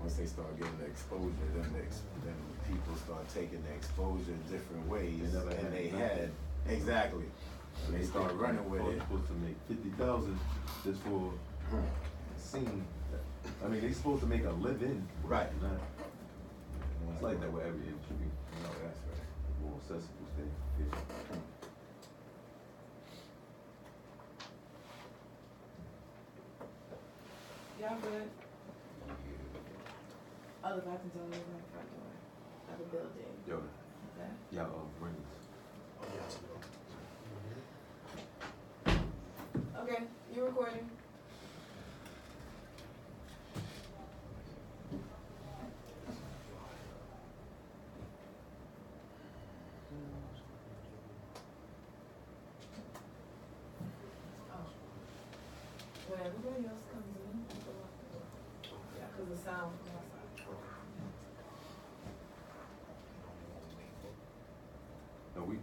once they start getting the exposure, then people start taking the exposure different ways, and they had exactly. And they start running with it. Supposed to make 50,000 just for a scene. I mean, they supposed to make a living. Right. It's like that wherever it should be. No, that's right. More accessible thing. Yeah. Y'all good? Oh, the bathrooms are over in the front door of the building. Yo, Okay. yeah, rings. Okay, you recording? When everybody else comes in, people lock the door. Yeah, because the sound from outside. No, we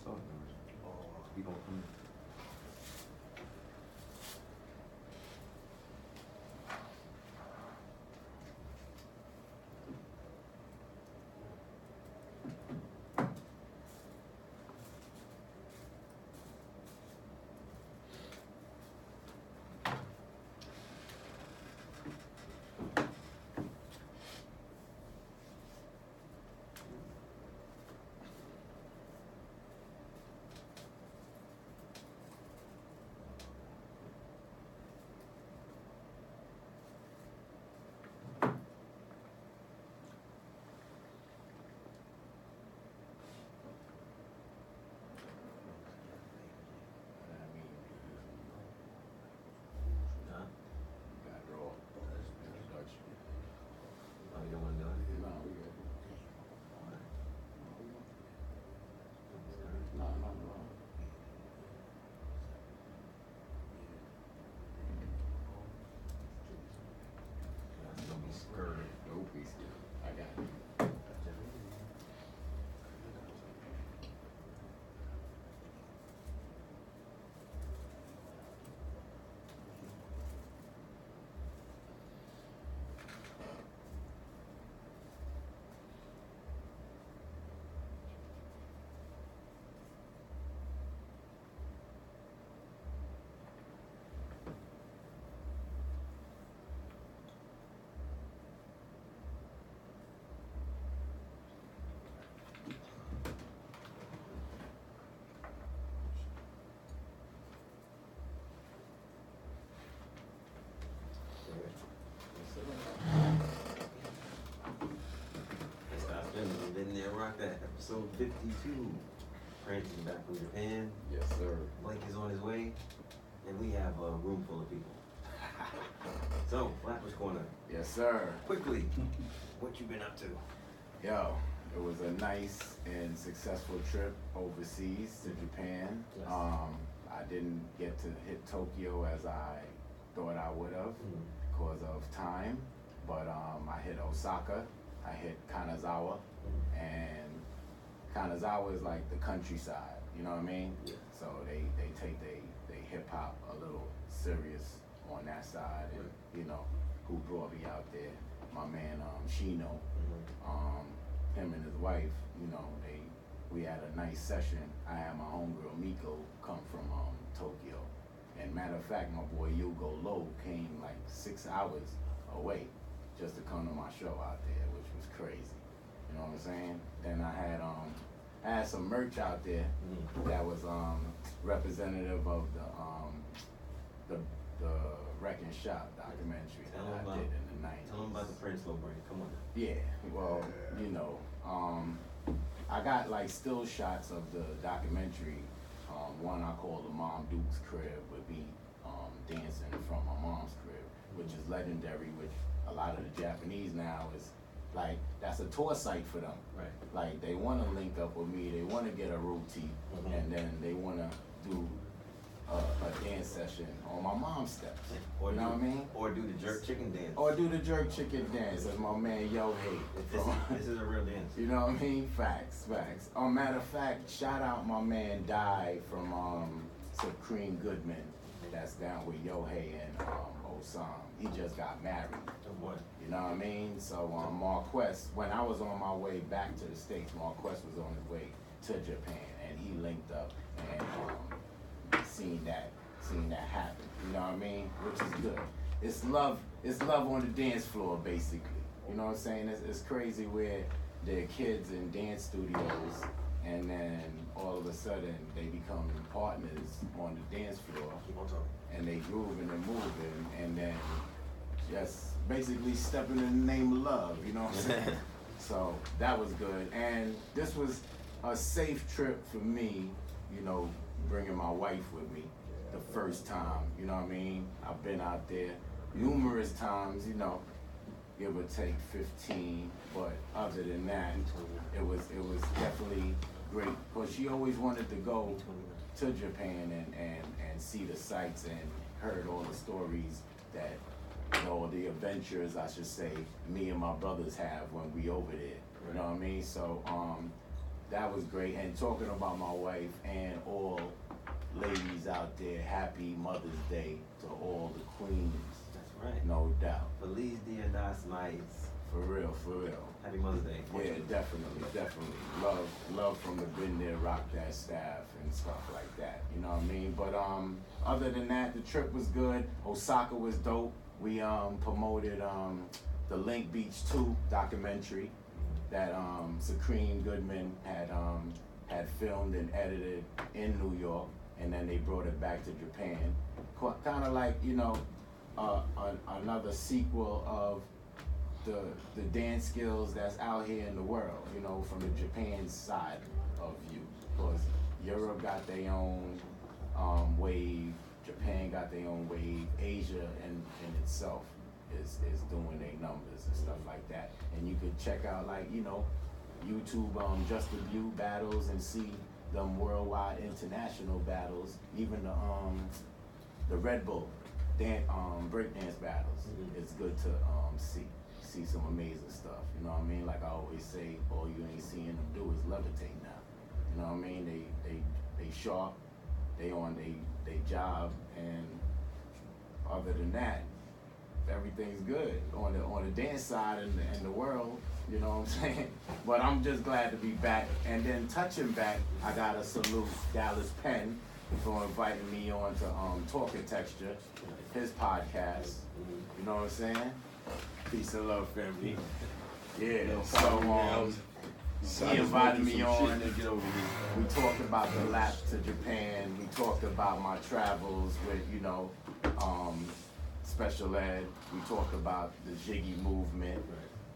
started already. We gonna come in. Been there, rock that. Episode 52. Prince is back from Japan. Yes, sir. Blake is on his way. And we have a room full of people. So, Flapper's Corner. Yes, sir. Quickly, what you been up to? Yo, it was a nice and successful trip overseas to Japan. Yes. I didn't get to hit Tokyo as I thought I would have because of time, but I hit Osaka, I hit Kanazawa, and Kanazawa is like the countryside, you know what I mean? Yeah. So they take they hip hop a little serious on that side, and you know who brought me out there, my man Shino, him and his wife, you know, we had a nice session. I had my homegirl Miko come from Tokyo, and matter of fact, my boy Yugo Low came like 6 hours away just to come to my show out there, which was crazy. You know what I'm saying? Then I had some merch out there that was representative of the Wrecking Shop documentary that I did in the 90s. Tell them about the Prince Low break. Come on. Yeah, well, you know, I got like still shots of the documentary. One I call the Mom Duke's crib with me dancing from my mom's crib, which is legendary, which a lot of the Japanese now is like, that's a tour site for them. Right. Like they want to link up with me, they want to get a roti, and then they want to do a dance session on my mom's steps. Or you know what I mean? Or do the jerk chicken dance. Or do the jerk chicken dance, as my man Yo Hey. This is a real dance. You know what I mean? Facts. Matter of fact, shout out my man Di from Supreme Goodman. That's down with Yo Hey and Osam. he just got married. Oh boy. You know what I mean? So Marquess, when I was on my way back to the States, Marquess was on his way to Japan, and he linked up and seen that happen. You know what I mean? Which is good. It's love on the dance floor, basically. You know what I'm saying? It's crazy where they're kids in dance studios, and then all of a sudden they become partners on the dance floor, Keep on talking. and they grooving and moving, and then just basically stepping in the name of love. You know what I'm saying? So that was good, and this was a safe trip for me. You know, bringing my wife with me the first time. You know what I mean? I've been out there numerous times. You know, give or take 15, but other than that, it was definitely great, because she always wanted to go to Japan and see the sights, and heard all the stories that, you know, the adventures, I should say, me and my brothers have when we over there. You know what I mean? So that was great. And talking about my wife and all ladies out there, happy Mother's Day to all the queens. That's right. No doubt. Feliz Dia das Mães. For real, for real. Happy Mother's Day. Yeah, definitely. Love from the Been There, Rock That staff and stuff like that. You know what I mean? But other than that, the trip was good. Osaka was dope. We promoted the Link Beach 2 documentary that Supreme Goodman had filmed and edited in New York, and then they brought it back to Japan. Kind of like, you know, another sequel of the dance skills that's out here in the world, you know, from the Japan side of view. Because Europe got their own wave, Japan got their own wave, Asia in itself is doing their numbers and stuff like that. And you could check out, like, you know, YouTube Just the View battles and see them worldwide international battles, even the Red Bull breakdance battles. It's good to see some amazing stuff. You know what I mean? Like I always say, all you ain't seeing them do is levitate now. You know what I mean? They sharp, they on they job, and other than that, everything's good on the dance side in the world. You know what I'm saying? But I'm just glad to be back. And then touching back, I gotta salute Dallas Penn for inviting me on to Talking Texture, his podcast. You know what I'm saying? Peace and love, family. Yeah. So he invited me on. We talked about the lap to Japan. We talked about my travels with, you know, special ed. We talked about the Jiggy movement.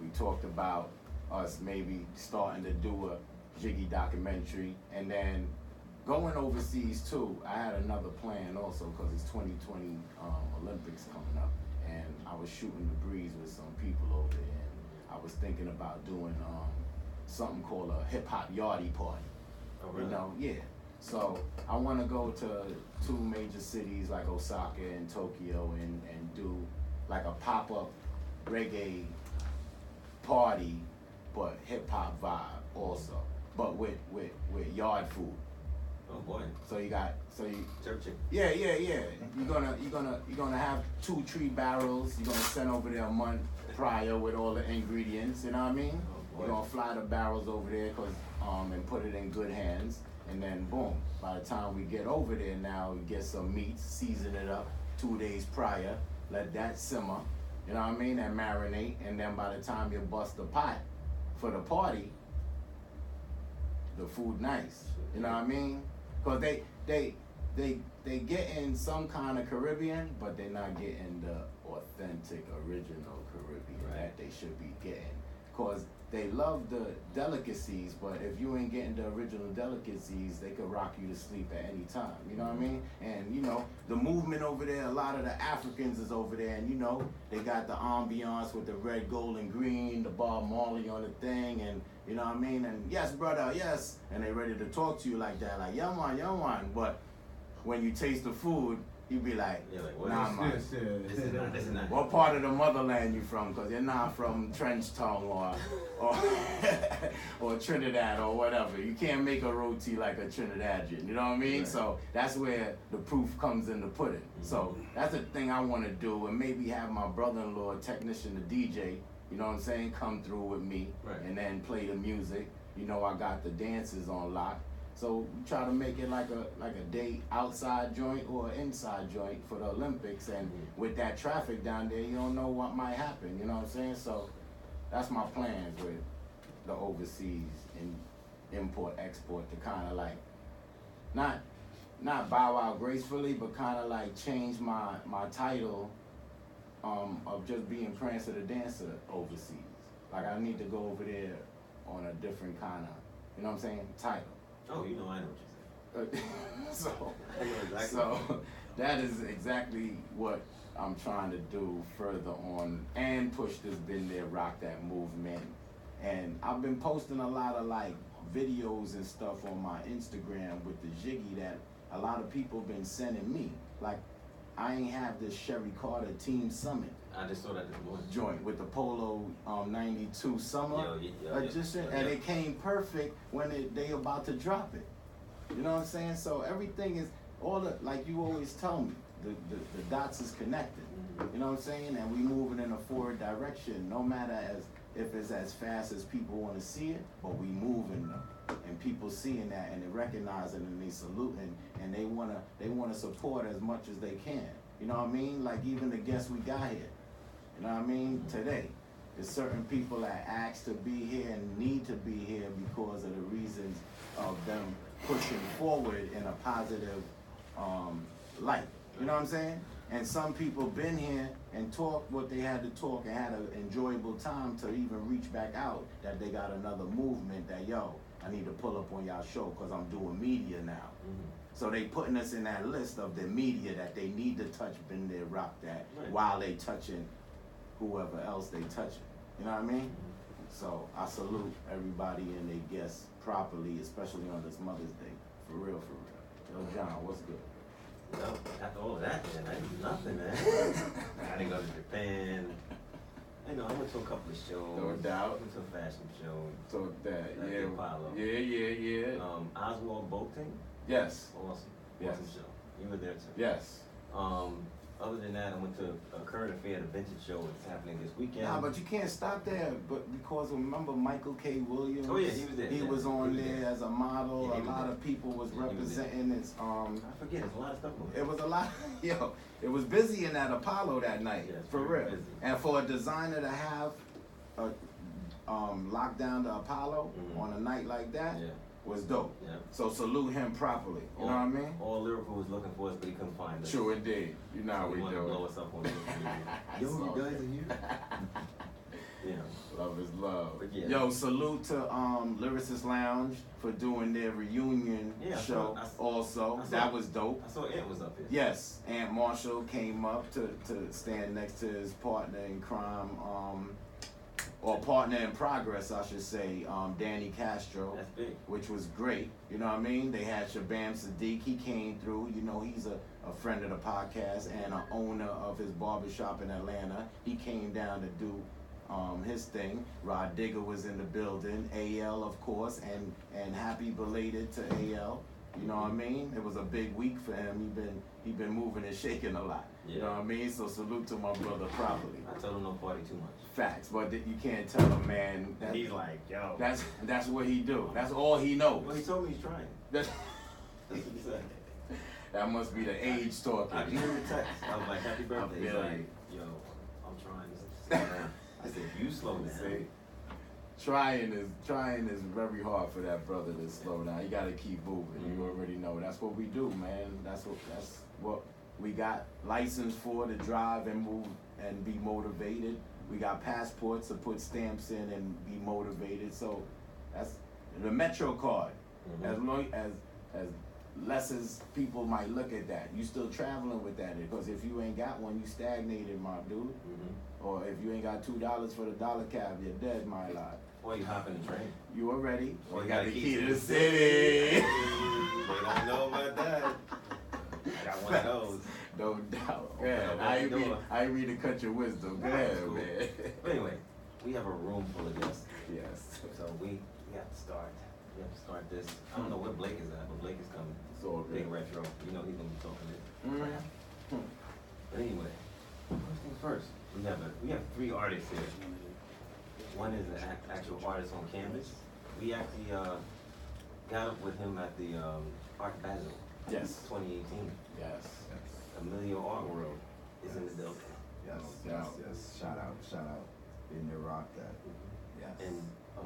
We talked about us maybe starting to do a Jiggy documentary, and then going overseas too. I had another plan also, because it's 2020 Olympics coming up, and I was shooting the breeze with some people over there, and I was thinking about doing something called a hip hop yardie party. Oh, really? You know, yeah. So I want to go to 2 major cities like Osaka and Tokyo and do like a pop-up reggae party, but hip hop vibe also, but with yard food. Oh boy. So you Jerk chicken. yeah. You're gonna have 2 tree barrels. You're gonna send over there a month prior with all the ingredients. You know what I mean? Oh boy. You're gonna fly the barrels over there, and put it in good hands. And then boom, by the time we get over there now, we get some meat, season it up 2 days prior, let that simmer, you know what I mean, and marinate, and then by the time you bust the pot for the party, the food nice, you know what I mean? Because they getting some kind of Caribbean, but they're not getting the authentic, original Caribbean that they should be getting. Because they love the delicacies, but if you ain't getting the original delicacies, they could rock you to sleep at any time. You know what I mean? And you know, the movement over there, a lot of the Africans is over there, and you know, they got the ambiance with the red, gold, and green, the Bob Marley on the thing, and you know what I mean? And yes, brother, yes. And they ready to talk to you like that, like, yeah man. But when you taste the food, he'd be like, Yeah, like, what nah, is man. This is not. What part of the motherland you from? Cause you're not from Trench Tongue or or Trinidad or whatever. You can't make a roti like a Trinidadian. You know what I mean? Right. So that's where the proof comes in the pudding. Mm-hmm. So that's the thing I want to do, and maybe have my brother-in-law, technician, the DJ. You know what I'm saying? Come through with me, Right. and then play the music. You know, I got the dances on lock. So we try to make it like a day outside joint or inside joint for the Olympics, and with that traffic down there, you don't know what might happen. You know what I'm saying? So that's my plans with the overseas and import export to kind of like not bow out gracefully, but kind of like change my title of just being Prancer the Dancer overseas. Like I need to go over there on a different kind of, you know what I'm saying, title. Oh, you know, I know what you're saying. So, I know exactly. so that is exactly what I'm trying to do further on and push this Been There, Rock That movement. And I've been posting a lot of like videos and stuff on my Instagram with the Jiggy that a lot of people been sending me. Like I ain't have this Sherry Carter Team Summit I just saw that this morning. joint with the Polo 92 summer Yo, edition, and it came perfect when they about to drop it. You know what I'm saying? So everything is all the, like you always tell me, the dots is connected. You know what I'm saying? And we moving in a forward direction, no matter if it's as fast as people want to see it, but we moving though. And people seeing that and they recognizing and they saluting and they wanna support as much as they can. You know what I mean? Like even the guests we got here. You know what I mean? Today. There's certain people that asked to be here and need to be here because of the reasons of them pushing forward in a positive light. You know what I'm saying? And some people been here and talked what they had to talk and had an enjoyable time to even reach back out that they got another movement that, yo, I need to pull up on y'all show because I'm doing media now. Mm-hmm. So they putting us in that list of the media that they need to touch, Been There, Rock That, Right. while they touching whoever else they touching. You know what I mean? So I salute everybody and they guests properly, especially on this Mother's Day. For real, for real. Yo, John, what's good? Well, after all of that, man, I didn't do nothing, man. I didn't go to Japan. You know, I went to a couple of shows. No doubt. I went to a fashion show. So that, Like yeah. Apollo. Yeah. Oswald Boating. Yes. Awesome. Yes. Awesome show. You were there too. Yes. Other than that, I went to a current affair, the vintage show that's happening this weekend. Nah, but you can't stop there. But because remember Michael K. Williams? Oh, yeah, he was there. He Yeah, was on he was there there. as a model. Yeah, he a was lot there. of people was Yeah, he was there. representing his I forget, there's a lot of stuff going on. It was a lot. Yo, it was busy in that Apollo that night. Yeah, it's for very real. busy. And for a designer to have lock down the Apollo on a night like that Yeah. was dope. Yeah. So salute him properly. You know what I mean? All Liverpool was looking for us, but he couldn't find us. True indeed. You know how So we wanted do to blow it. us up on social media. Yo, So- you guys are here? Yeah. Love is love. But yeah. Yo, salute to Lyricist Lounge for doing their reunion Yeah, I show. saw- That was dope. I saw Ant was up here. Yes, Aunt Marshall came up to stand next to his partner in crime, or partner in progress, I should say, Danny Castro, That's big. which was great. You know what I mean? They had Shabam Sadiq. He came through. You know, he's a friend of the podcast and an owner of his barbershop in Atlanta. He came down to do his thing. Rod Digger was in the building. AL, of course, and happy belated to AL. You know what I mean? It was a big week for him. He been moving and shaking a lot. You know what I mean? So salute to my brother properly. I told him no party too much. Facts, but you can't tell a man that He's like, yo. that's what he do. That's all he knows. Well, he told me he's trying. That's, That's what he said. that must be the age talking. I gave him a text. I was like, happy birthday. He's feel like, you. yo, I'm trying to slow down. I said, you slow down. See, trying is very hard for that brother to slow down. You gotta keep moving. You already know. That's what we do, man. That's what we got license for, to drive and move and be motivated. We got passports to put stamps in and be motivated. So that's the Metro card. As long as less as people might look at that, you still traveling with that. Because if you ain't got one, you stagnated, my dude. Or if you ain't got $2 for the dollar cab, you're dead, my lord. Or you hop in the train. You already? Or You got the key to the city. They don't know about that. I got one of those. No doubt. Go Okay, ahead. okay, I you know ain't read to cut your wisdom. Go Nah, ahead, it's cool. man. But anyway, we have a room full of guests. Yes. So we have to start. We have to start this. I don't know where Blake is at, but Blake is coming. It's all Big good. retro. You know he's gonna be talking this. Mm. But anyway, first things first. We have 3 artists here. One is an actual artist on canvas. We actually got up with him at the Art Basel Yes. 2018. Yes. Emilio Art World is in the building. Yes. Shout out. Been there, rock that. Yes. And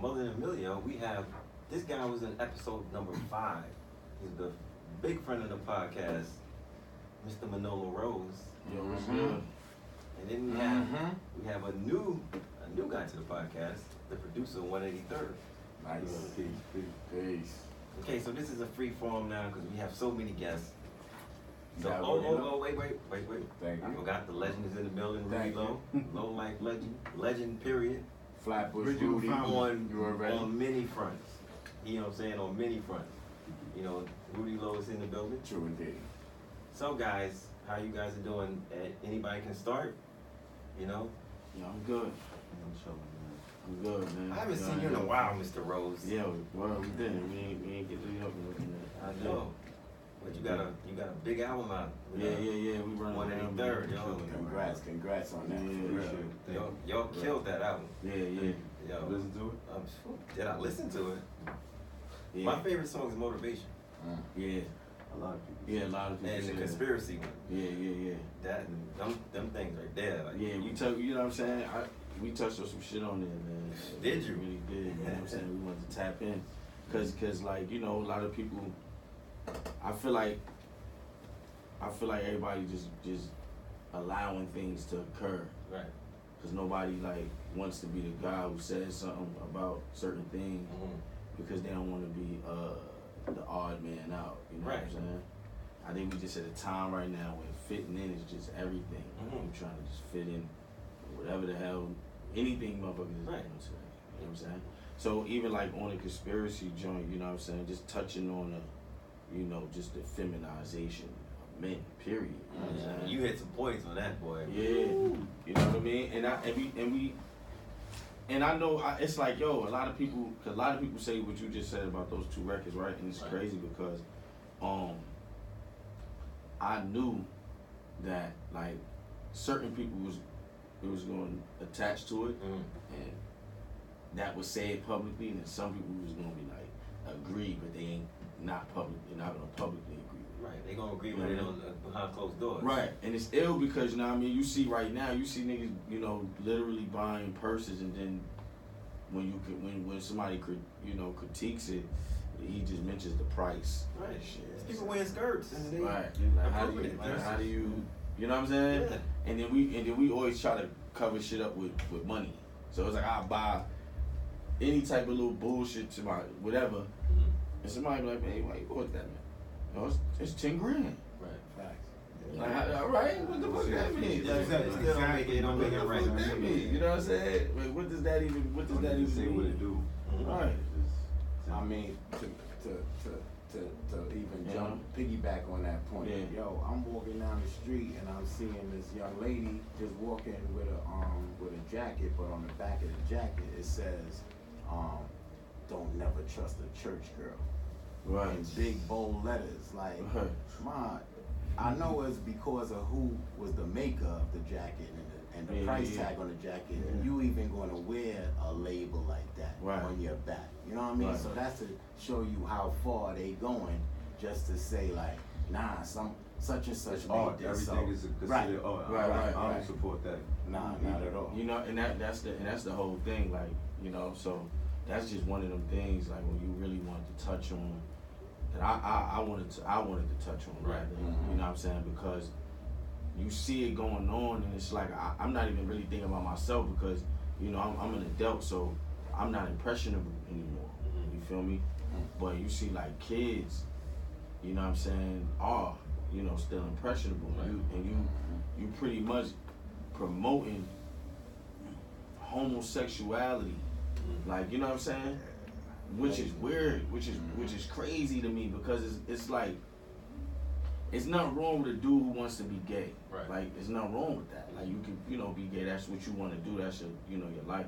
other than Emilio, we have, this guy was in episode number 5. He's the big friend of the podcast, Mr. Manolo Rose. Yo, what's Mhm. good? And then we have a new guy to the podcast, the producer, 183rd. Nice. Peace. Okay, so this is a free form now because we have so many guests. So, Yeah, wait. Thank I you. forgot the legend is in the building, Rudy Thank Low. Low life legend, period. Flatbush Bridget Rudy. Fountain. You already? On many fronts. You know what I'm saying? On many fronts. You know, Rudy Low is in the building. True indeed. So guys, how you guys are doing? Anybody can start, you know? Yeah, I'm good. I'm good, man. I haven't seen you in a while, Mr. Rose. Yeah, well, we didn't. We ain't get to the up and looking at. I know. But you got a big album out. Yeah. We run 183rd, yo. Congrats on that. Yeah. For real. Y'all killed that album. Yeah. Yo, Listen to it. did I listen to it? Yeah. My favorite song is Motivation. Yeah. A lot of people. Yeah, a lot of people. And the say that. Conspiracy one. Yeah. That them things right there. Like, Yeah, you know what I'm saying? We touched on some shit on there, man. Did you? We really did, you know what I'm saying? We wanted to tap in. Cause like, you know, a lot of people, I feel like everybody just allowing things to occur. Right. Cause nobody like wants to be the guy who says something about certain things because they don't want to be the odd man out. You know what I'm Right. saying? I think we just at a time right now where fitting in is just everything. Mhm. We're trying to just fit in whatever the hell, anything motherfuckers is Right. doing today. You know what I'm saying? So even like on a conspiracy joint, you know what I'm saying? Just touching on just the feminization of men, period. You know what I'm saying? You hit some points on that, boy. Yeah, you know what I mean. And I know it's like, yo, a lot of people say what you just said about those 2 records, right? And it's Right. crazy because, I knew that like certain people was going to attach to it, and that was said publicly, and then some people was going to be like agree, but they ain't not public. They're not going to publicly agree. Right. They gonna agree with it on behind closed doors. Right, and it's ill because, you know what I mean, you see right now, you see niggas, you know, literally buying purses, and then when somebody critiques it, he just mentions the price. Right. Shit. People wearing skirts and they Right. Like how do you you know what I'm saying? Yeah. And then we always try to cover shit up with money. So it's like I buy any type of little bullshit to my whatever, and somebody be like, man, why you bought that, man? No, it's 10 grand. Right. Facts. Like, all right, what the fuck that mean? Yeah, exactly. It still don't make it right. What that mean? You know what I'm saying? Wait, what does that even say mean? what it do? Right. I mean, to even jump, piggyback on that point. Yeah. Yo, I'm walking down the street and I'm seeing this young lady just walking with a jacket, but on the back of the jacket it says, "Don't never trust a church girl." Right. In big bold letters, like, Right. man, I know it's because of who was the maker of the jacket and the price tag on the jacket. Yeah. You even gonna wear a label like that Right. on your back. You know what I mean? Right. So that's to show you how far they going, just to say like, nah, such and such made Art. this. Everything so, is considered right. art. Right. I right. don't support that. Nah, not at all. You know, and that's the whole thing, like, you know, so that's just one of them things, like, when you really want to touch on, that I wanted to touch on, Right. rather, you know what I'm saying, because you see it going on, and it's like, I'm not even really thinking about myself, because, you know, I'm an adult, so I'm not impressionable anymore, you feel me? But you see, like, kids, you know what I'm saying, are, you know, still impressionable, and you pretty much promoting homosexuality, like, you know what I'm saying, which is weird, which is crazy to me, because it's like, it's nothing wrong with a dude who wants to be gay. Right. Like, there's nothing wrong with that. Like, you can, you know, be gay. That's what you want to do. That's your, you know, your life.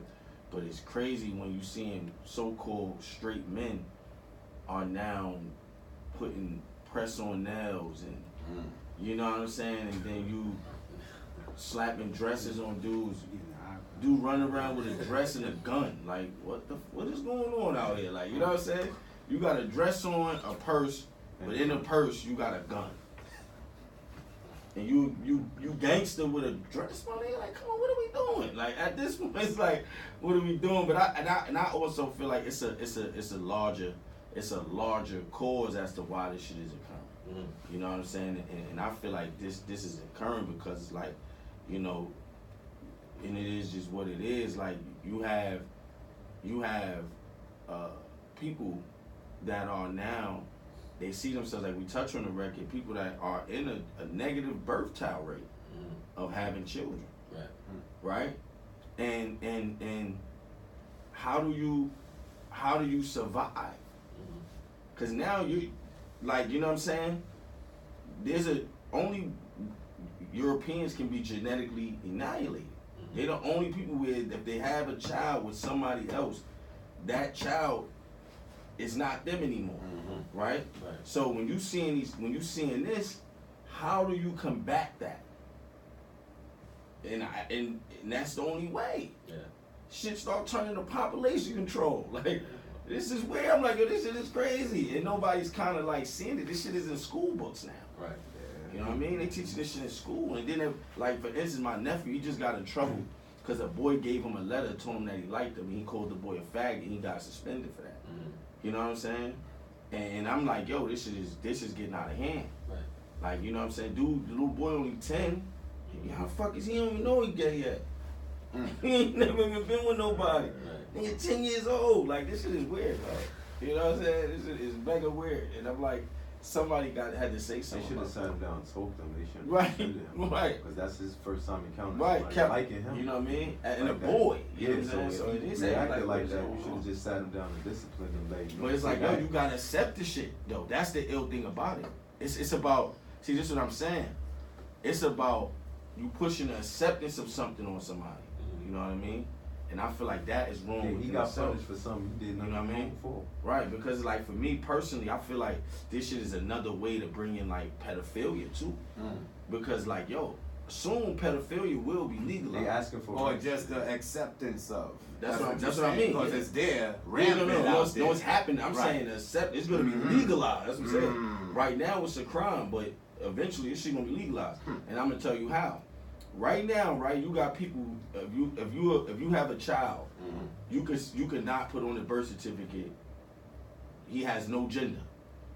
But it's crazy when you seeing so-called straight men are now putting press-on nails and, you know what I'm saying? And then you slapping dresses on dudes. Dude running around with a dress and a gun. Like, what is going on out here? Like, you know what I'm saying? You got a dress on, a purse, but in the purse you got a gun. And you gangster with a dress, my nigga. Like, come on, what are we doing? Like, at this point, it's like, what are we doing? But I also feel like it's a larger cause as to why this shit is occurring. You know what I'm saying? And I feel like this is occurring because it's like, you know, and it is just what it is. Like, you have people that are now, they see themselves, like we touch on the record, people that are in a negative birth child rate of having children. Right? And how do you survive? Because now you, like, you know what I'm saying? Only Europeans can be genetically annihilated. They're the only people where if they have a child with somebody else, that child is not them anymore, right? So when you seeing this, how do you combat that? And that's the only way. Yeah. Shit start turning to population control. Like, this is where I'm like, yo, this shit is crazy, and nobody's kind of like seeing it. This shit is in school books now. Right. You know what I mean? They teaching this shit in school, and then like, for instance, my nephew, he just got in trouble because a boy gave him a letter, told him that he liked him, and he called the boy a faggot, and he got suspended for that. You know what I'm saying? And I'm like, yo, this is getting out of hand. Right. Like, you know what I'm saying? Dude, the little boy only 10. How the fuck is he? Don't even know he gay yet. He ain't never even been with nobody. Nigga 10 years old. Like, this shit is weird, bro. You know what I'm saying? This shit is mega weird. And I'm like, somebody had to say something. They should have sat him down and spoke to him. They shouldn't have suspended him. Right. Because that's his first time encountering somebody liking him. You know what I mean? And like a boy. You know what I'm saying? So it is acted like that. You should have just sat him down and disciplined him. Like, but it's like, yo, you gotta accept the shit, though. That's the ill thing about it. It's about, see, this is what I'm saying. It's about you pushing the acceptance of something on somebody. You know what I mean? And I feel like that is wrong with he himself. got punished for something he did not know before. Right, because like for me personally, I feel like this shit is another way to bring in like pedophilia too. Because like, yo, soon pedophilia will be legalized. They asking for or just the acceptance of. That's what I mean. Because it's there, rampant out there. No, it's happening. I'm saying it's gonna be legalized. That's what I'm saying. Right now it's a crime, but eventually this shit gonna be legalized. And I'm gonna tell you how. Right now, right, you got people. If you have a child, you could not put on the birth certificate. He has no gender.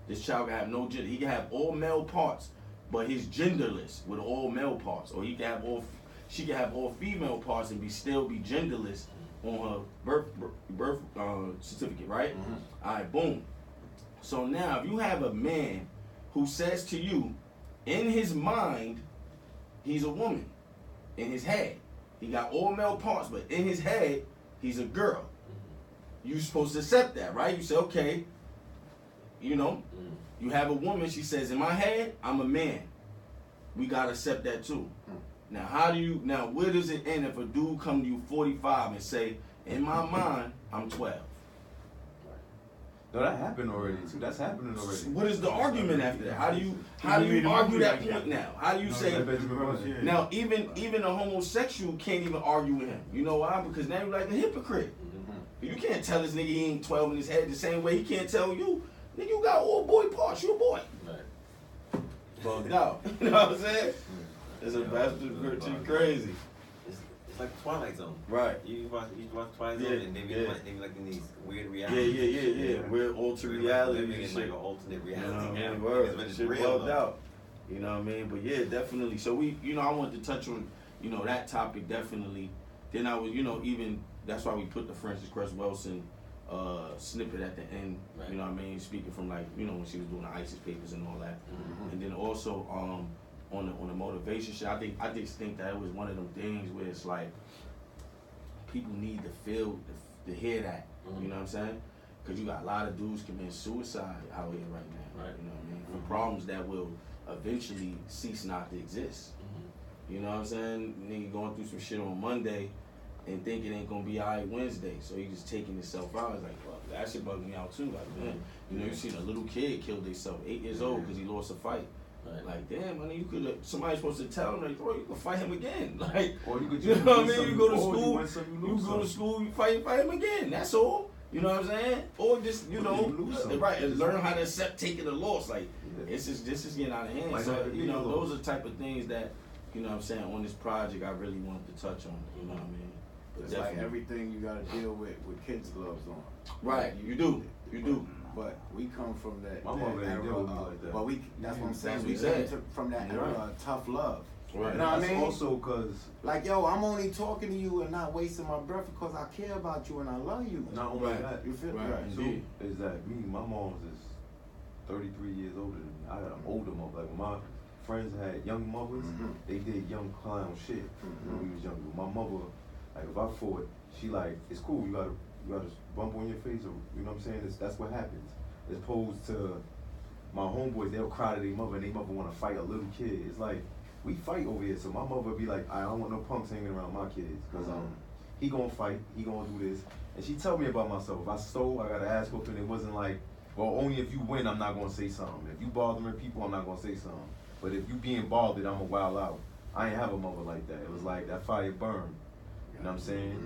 This child can have no gender. He can have all male parts, but he's genderless with all male parts, or she can have all female parts and still be genderless on her birth certificate, right? All right, boom. So now, if you have a man who says to you, in his mind, he's a woman. In his head, he got all male parts, but in his head, he's a girl. You're supposed to accept that, right? You say, okay, you know, you have a woman, she says, in my head, I'm a man. We gotta accept that too. Now, where does it end if a dude come to you 45 and say, in my mind, I'm 12? No, that happened already too. That's happening already. What is the argument after that? How do you argue that point now? How do you say now even a homosexual can't even argue with him? You know why? Because now you're like a hypocrite. You can't tell this nigga he ain't 12 in his head the same way he can't tell you. Nigga, you got all boy parts. You a boy. Right. Well, no. You know what I'm saying? It's a bastard crazy. It's like Twilight Zone. Right. You watch Twilight Zone and they be like in these weird realities. Yeah. Weird alternate reality. Living in like an alternate reality. You know what I mean? Shit bugged out. You know what I mean? But yeah, definitely. So I wanted to touch on, that topic definitely. Then I was, even that's why we put the Frances Cress Welsing snippet at the end. Right. You know what I mean? Speaking from like, when she was doing the ISIS papers and all that. And then also on the motivation shit, I just think that it was one of them things where it's like people need to feel to hear that. You know what I'm saying? Because you got a lot of dudes committing suicide out here right now. Right. You know what I mean? For problems that will eventually cease not to exist. You know what I'm saying? Nigga going through some shit on Monday and think it ain't gonna be alright Wednesday, so he just taking himself out. It's like, well, that shit bugged me out too. Like, man, you know, you seen a little kid kill themselves, 8 years old, because he lost a fight. Right. Like, damn, man, you could have, somebody's supposed to tell him, like, bro, you can fight him again. Like, Or you could you just know what I win mean? some, You go to or school, you win some, you you lose go to some. school, you fight him again. That's all. You know what I'm saying? Or just, you know, You lose some. right, and learn how to accept taking a loss. Like, it's just, this is getting out of hand. Might So, have to you be know, a those loss. are the type of things that, you know what I'm saying, on this project I really wanted to touch on. You know what I mean? But It's like definitely. everything you gotta deal with kids' gloves on. Right, you do. You do. But we come from that, My that mother ain't era deal with me of- like that. But that's what I'm saying. That's We what he came said. from that You're era right. of tough love. Right. You know what I That's mean? also because Like, yo, I'm only talking to you and not wasting my breath because I care about you and I love you. not only Right. that, You feel Right. right? so Indeed. is that me? My mom's is 33 years older than me. I got an older mother. Like when my friends had young mothers, Mhm. they did young clown shit when we was younger. But my mother, like if I fought, she like, it's cool. You got a bump on your face, or you know what I'm saying? That's what happens. As opposed to my homeboys, they'll cry to their mother, and their mother want to fight a little kid. It's like we fight over here. So my mother would be like, I don't want no punks hanging around my kids, cause he gonna fight, he gonna do this. And she tell me about myself. If I stole, I got an ass whooping. It wasn't like, well, only if you win, I'm not gonna say something. If you bothering people, I'm not gonna say something. But if you being bothered, I'm gonna wild out. I ain't have a mother like that. It was like that fire burned. You know what I'm saying?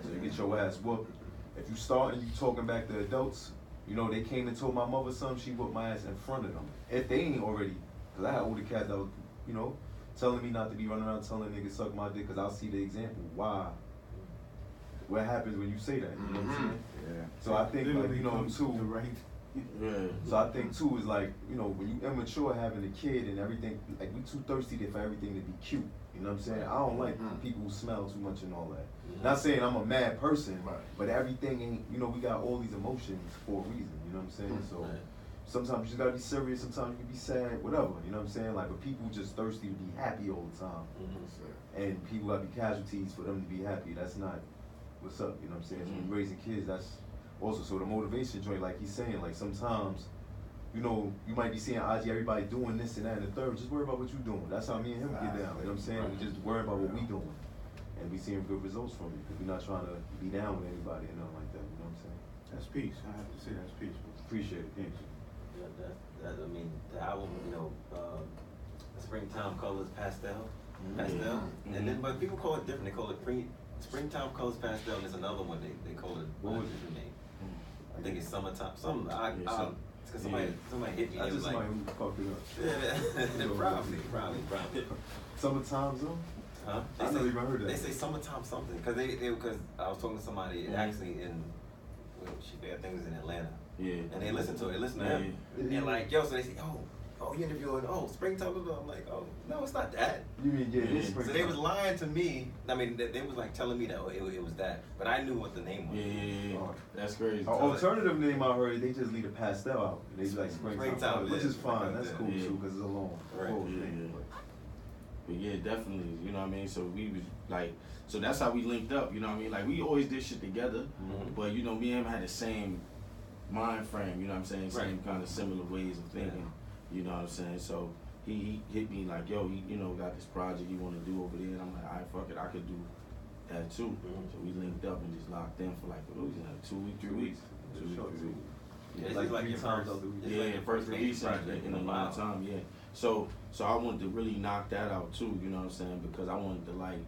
So you get your ass whooped. If you start and you talking back to adults, you know, they came and told my mother something, she whooped my ass in front of them. If they ain't already, cause I had older cats that was, you know, telling me not to be running around telling niggas suck my dick, cause I'll see the example. Why? What happens when you say that? You know what I'm saying? Yeah. So I think, like, you know, too. Yeah. So I think too is like, you know, when you immature having a kid and everything, like we too thirsty for everything to be cute. You know what I'm saying? I don't like people who smell too much and all that. Not saying I'm a mad person, Right. but everything ain't, you know, we got all these emotions for a reason. You know what I'm saying? So Right. sometimes you just gotta be serious, sometimes you can be sad, whatever. You know what I'm saying? Like, but people just thirsty to be happy all the time. And people gotta be casualties for them to be happy. That's not what's up, you know what I'm saying? So when you're raising kids, that's also, so the motivation joint, like he's saying, like sometimes, you know, you might be seeing IG, everybody doing this and that and the third, just worry about what you're doing. That's how me and him get down, you know what I'm saying? We just worry about what we doing. And we seeing good results from it, because we're not trying to be down with anybody and nothing like that, you know what I'm saying? That's peace. I have to say that's peaceful. Appreciate it, thank you. Yeah, I mean, the album, you know, Springtime Colors Pastel, and then, but people call it different. They call it Springtime Colors Pastel, and there's another one they call it. What was different name? I think it's Summertime. Cause somebody hit me. That's It was just like, somebody who fucked it up. probably. Summertime Zone? Huh? I never even heard that. They say summertime something because because I was talking to somebody actually in, well, I think it was in Atlanta. Yeah. And they listen to it, listen to him. And like, yo, so they say, oh, you interviewing, springtime, blah, blah. I'm like, oh, no, it's not that. You mean, yeah, it's So So springtime. they was lying to me. I mean, they was like telling me that it was that, but I knew what the name was. Yeah. That's crazy. An alternative name I heard, they just leave the pastel out. They be like springtime, which is fine. That's cool Yeah. too, because it's a long Right. full Yeah, thing. yeah. But yeah, definitely, you know what I mean? So we was like, so that's how we linked up, you know what I mean? Like we always did shit together, but you know, me and him had the same mind frame, you know what I'm saying? Same kind of similar ways of thinking, you know what I'm saying? So he hit me like, yo, he, you know, got this project he want to do over there, and I'm like, all right, fuck it, I could do that too. So we linked up and just locked in for like, what was it, 2 weeks, 3 weeks? 2 weeks, 3 weeks. Yeah, it's Like like three your times first, out the week. it's Yeah, like your first major release project in a long time, yeah. So I wanted to really knock that out too, you know what I'm saying? Because I wanted to like,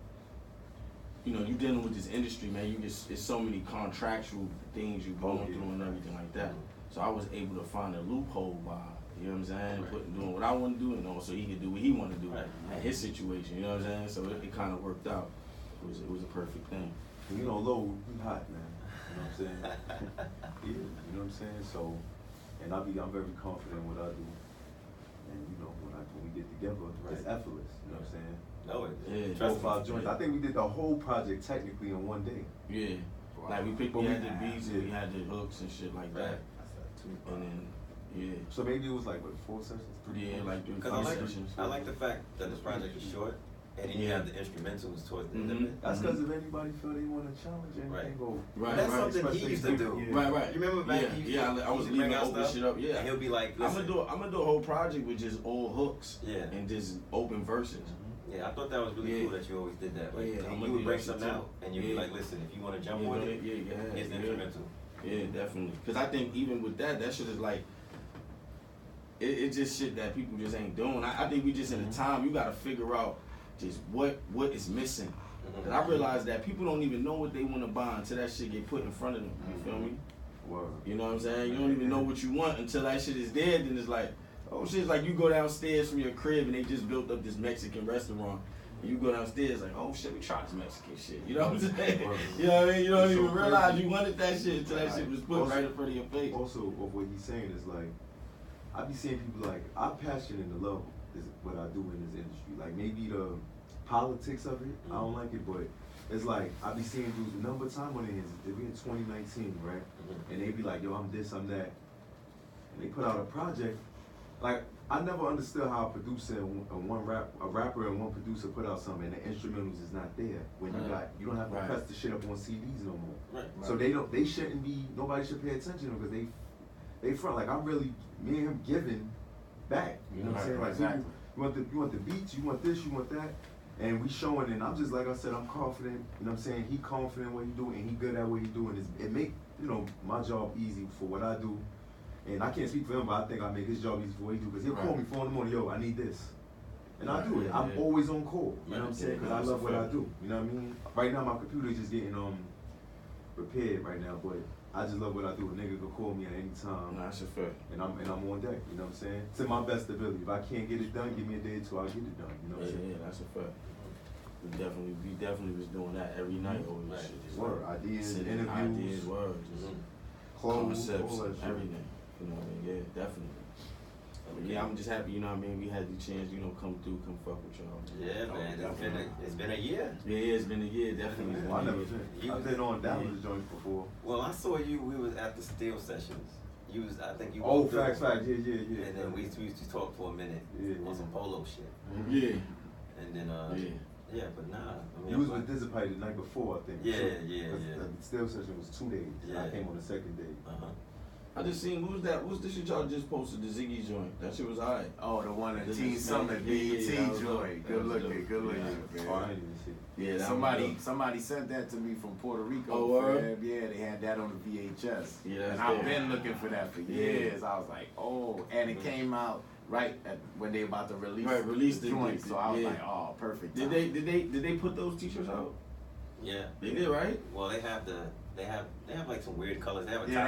you know, you dealing with this industry, man, you just, it's so many contractual things you're going through and everything like that. So I was able to find a loophole by, you know what I'm saying, doing what I want to do and also he could do what he wanted to do at his situation, you know what I'm saying? So it kind of worked out. It was a perfect thing. And you know, Low, we hot, man. You know what I'm saying? Yeah, you know what I'm saying? So, and I'm very confident in what I do. And you know, when we get together, it's effortless. You know what I'm saying? No, Yeah. 4 or 5 joints. I think we did the whole project technically in one day. Yeah. Like we had the beats and we had the hooks and shit like that. And then, yeah. So maybe it was like, what, 4 sessions? Yeah, like 3 Because sessions. I like the fact that the project is short, And then you have the instrumentals towards the end of it. That's because if anybody feel they want to challenge anything, Right. go. Right, That's right. something he used to do. Yeah. Right. You remember back? he used to- I he was used to leaving bring out open stuff, shit up. Yeah. And he'll be like, I'm listen. gonna do a whole project with just old hooks. Yeah. And just open verses. Yeah, I thought that was really Yeah. cool that you always did that. Like, Yeah, and I'ma you would do bring that shit something too. out, and you'd be Yeah. like, listen, if you want to jump Yeah, on go it, ahead. Yeah, here's the instrumental. Yeah, definitely. Because I think even with that shit is like, it's just shit that people just ain't doing. I think we just in a time, you got to figure out just what is missing. And I realize that people don't even know what they want to buy until that shit get put in front of them. You feel me? Word. You know what I'm saying? You don't even know what you want until that shit is there. Then it's like, oh shit, it's like you go downstairs from your crib and they just built up this Mexican restaurant. And you go downstairs like, oh shit, we tried this Mexican shit. You know what I'm saying? You know what I mean? You don't It's so even realize crazy. you wanted that shit until that shit was put Also- right in front of your face. Also, of what he's saying is like, I be seeing people like, I'm passionate in the love is what I do in this industry. Like maybe the politics of it, I don't like it, but it's like I be seeing dudes. The number of time when it is, we in 2019, right? And they be like, yo, I'm this, I'm that, and they put out a project. Like I never understood how a producer and a rapper and one producer put out something, and the instrumentals is not there. When you don't have to Right. press the shit up on CDs no more. Right. So they shouldn't be. Nobody should pay attention to them because they front like I'm really me and him giving back. You know what I'm saying? Like Exactly. you want the beats, you want this, you want that, and we showing. And I'm just like I said, I'm confident. You know what I'm saying? He confident what he doing, and he good at what he doing. It make my job easy for what I do. And I can't speak for him, but I think I make his job easy for what he do because he'll call me 4 in the morning, yo, I need this. And I do it. I'm always on call. You know what I'm saying? Because I love what I do. You know what I mean? Right now, my computer is just getting repaired right now, but I just love what I do. A nigga can call me at any time, Nah, that's a fact. and I'm on deck. You know what I'm saying? To my best ability. If I can't get it done, give me a day or two, I'll get it done. You know what I'm saying? Yeah, that's a fact. We definitely was doing that every night over this shit. Just Word, like ideas, sitting, interviews, ideas, words, just clothes, concepts, all that shit. everything. You know what I mean? Yeah, definitely. But yeah, I'm just happy, you know what I mean? We had the chance, come through, come fuck with y'all. Yeah, man. It's been a year. Yeah, it's been a year, definitely. Well, I never been. been. I've been on Dallas joints before. Well, I saw you. We was at the Steel Sessions. I think you. Oh, walked through. facts, yeah. And then we used to talk for a minute on some polo shit. Yeah. And then but nah. I mean, You was with Dissipate the night before, I think. Yeah. The Still session was 2 days. Yeah. I came on the second day. I just seen, what was that? What's the shit y'all just posted, the Ziggy joint? That shit was alright. Oh, the one at This Teen is- Summit, yeah, yeah, BET that was dope. joint. That Good was looking, dope. good looking, Oh, I man. didn't even see it. Yeah, that Somebody sent that to me from Puerto Rico. Oh, word? Fab. Yeah, they had that on the VHS. Yeah, that's and I've dope. been looking for that for years. I was like, oh, and it came out right at when they about to release the joint. So I was yeah. like, oh, perfect. Did they put those t-shirts out? Yeah. They did, right? Well, they have like some weird colors. They have a Yeah,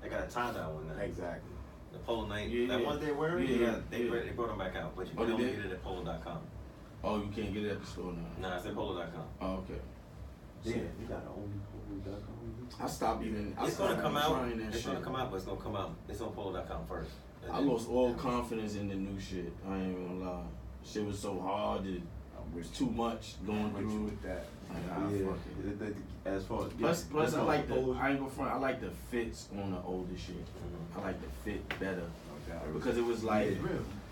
they got a tie-dye one now. exactly. The polo night, Yeah, that yeah. one they're wearing, they Yeah. brought them back out, but you Oh, can they only did? get it at polo.com. Oh, you can't get it at the store now. Nah, it's at polo.com. Oh, okay. Yeah, you got only I stopped even. I It's gonna stopped come even out. trying that It's shit. gonna come out, but it's gonna come out. It's on polo.com first. And I then- lost all confidence in the new shit. I ain't even gonna lie. Shit was so hard. It was too much going With you through. with that. Like, nah, Yeah, fuck it. as far as Plus, I like the. I ain't gonna front. I like the fits on the older shit. I like the fit better because it was like.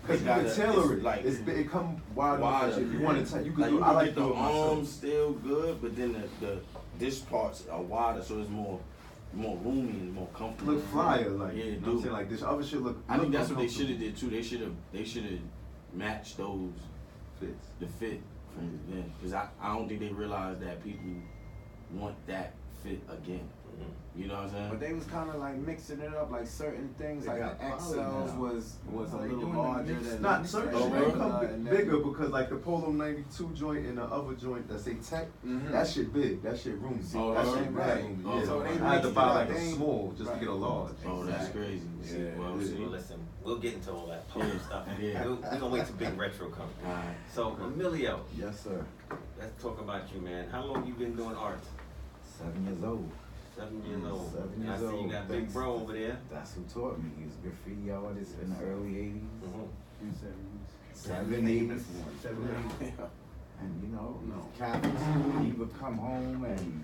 Because you It can gotta- tailor it's it. like- It come wide enough Wider, that if you yeah. want to, you can Like do. you I can like get the doing it myself. arms still good, but then this parts are wider, so it's more roomy and more comfortable. Look flyer, like Yeah, you know what do. I'm saying, like this other shit look. I think look that's what they should have uncomfortable. did too. They should have matched those Fits. the fit from then, because I don't think they realized that people want that fit again. You know what I'm saying? But they was kind of like mixing it up, like certain things, They like got the quality XLs now. was a They little doing the larger mix. than Not certain Oh, shit really? come bigger because like the Polo 92 joint and the other joint that say Tech, that shit big, that shit roomy. Oh, that really? shit Right. mad roomy. Oh, Yeah. so they I had to mixed buy it up. like a They- small just to Right. get a large. Oh, that's Exactly. crazy. See, Yeah. well, Yeah. see. Well, listen, we'll get into all that polo Yeah. stuff. Yeah. We're gonna wait till Big Retro comes. Alright. So, Emilio, Yes, sir. let's talk about you, man. How long you been doing art? 7 years old. 7 years old. 7 And I years see you old. got Big Thanks. Bro over there. That's who taught me. He was a graffiti artist in the early 80s. Mm-hmm. 7, 8. And Catholic school, he would come home and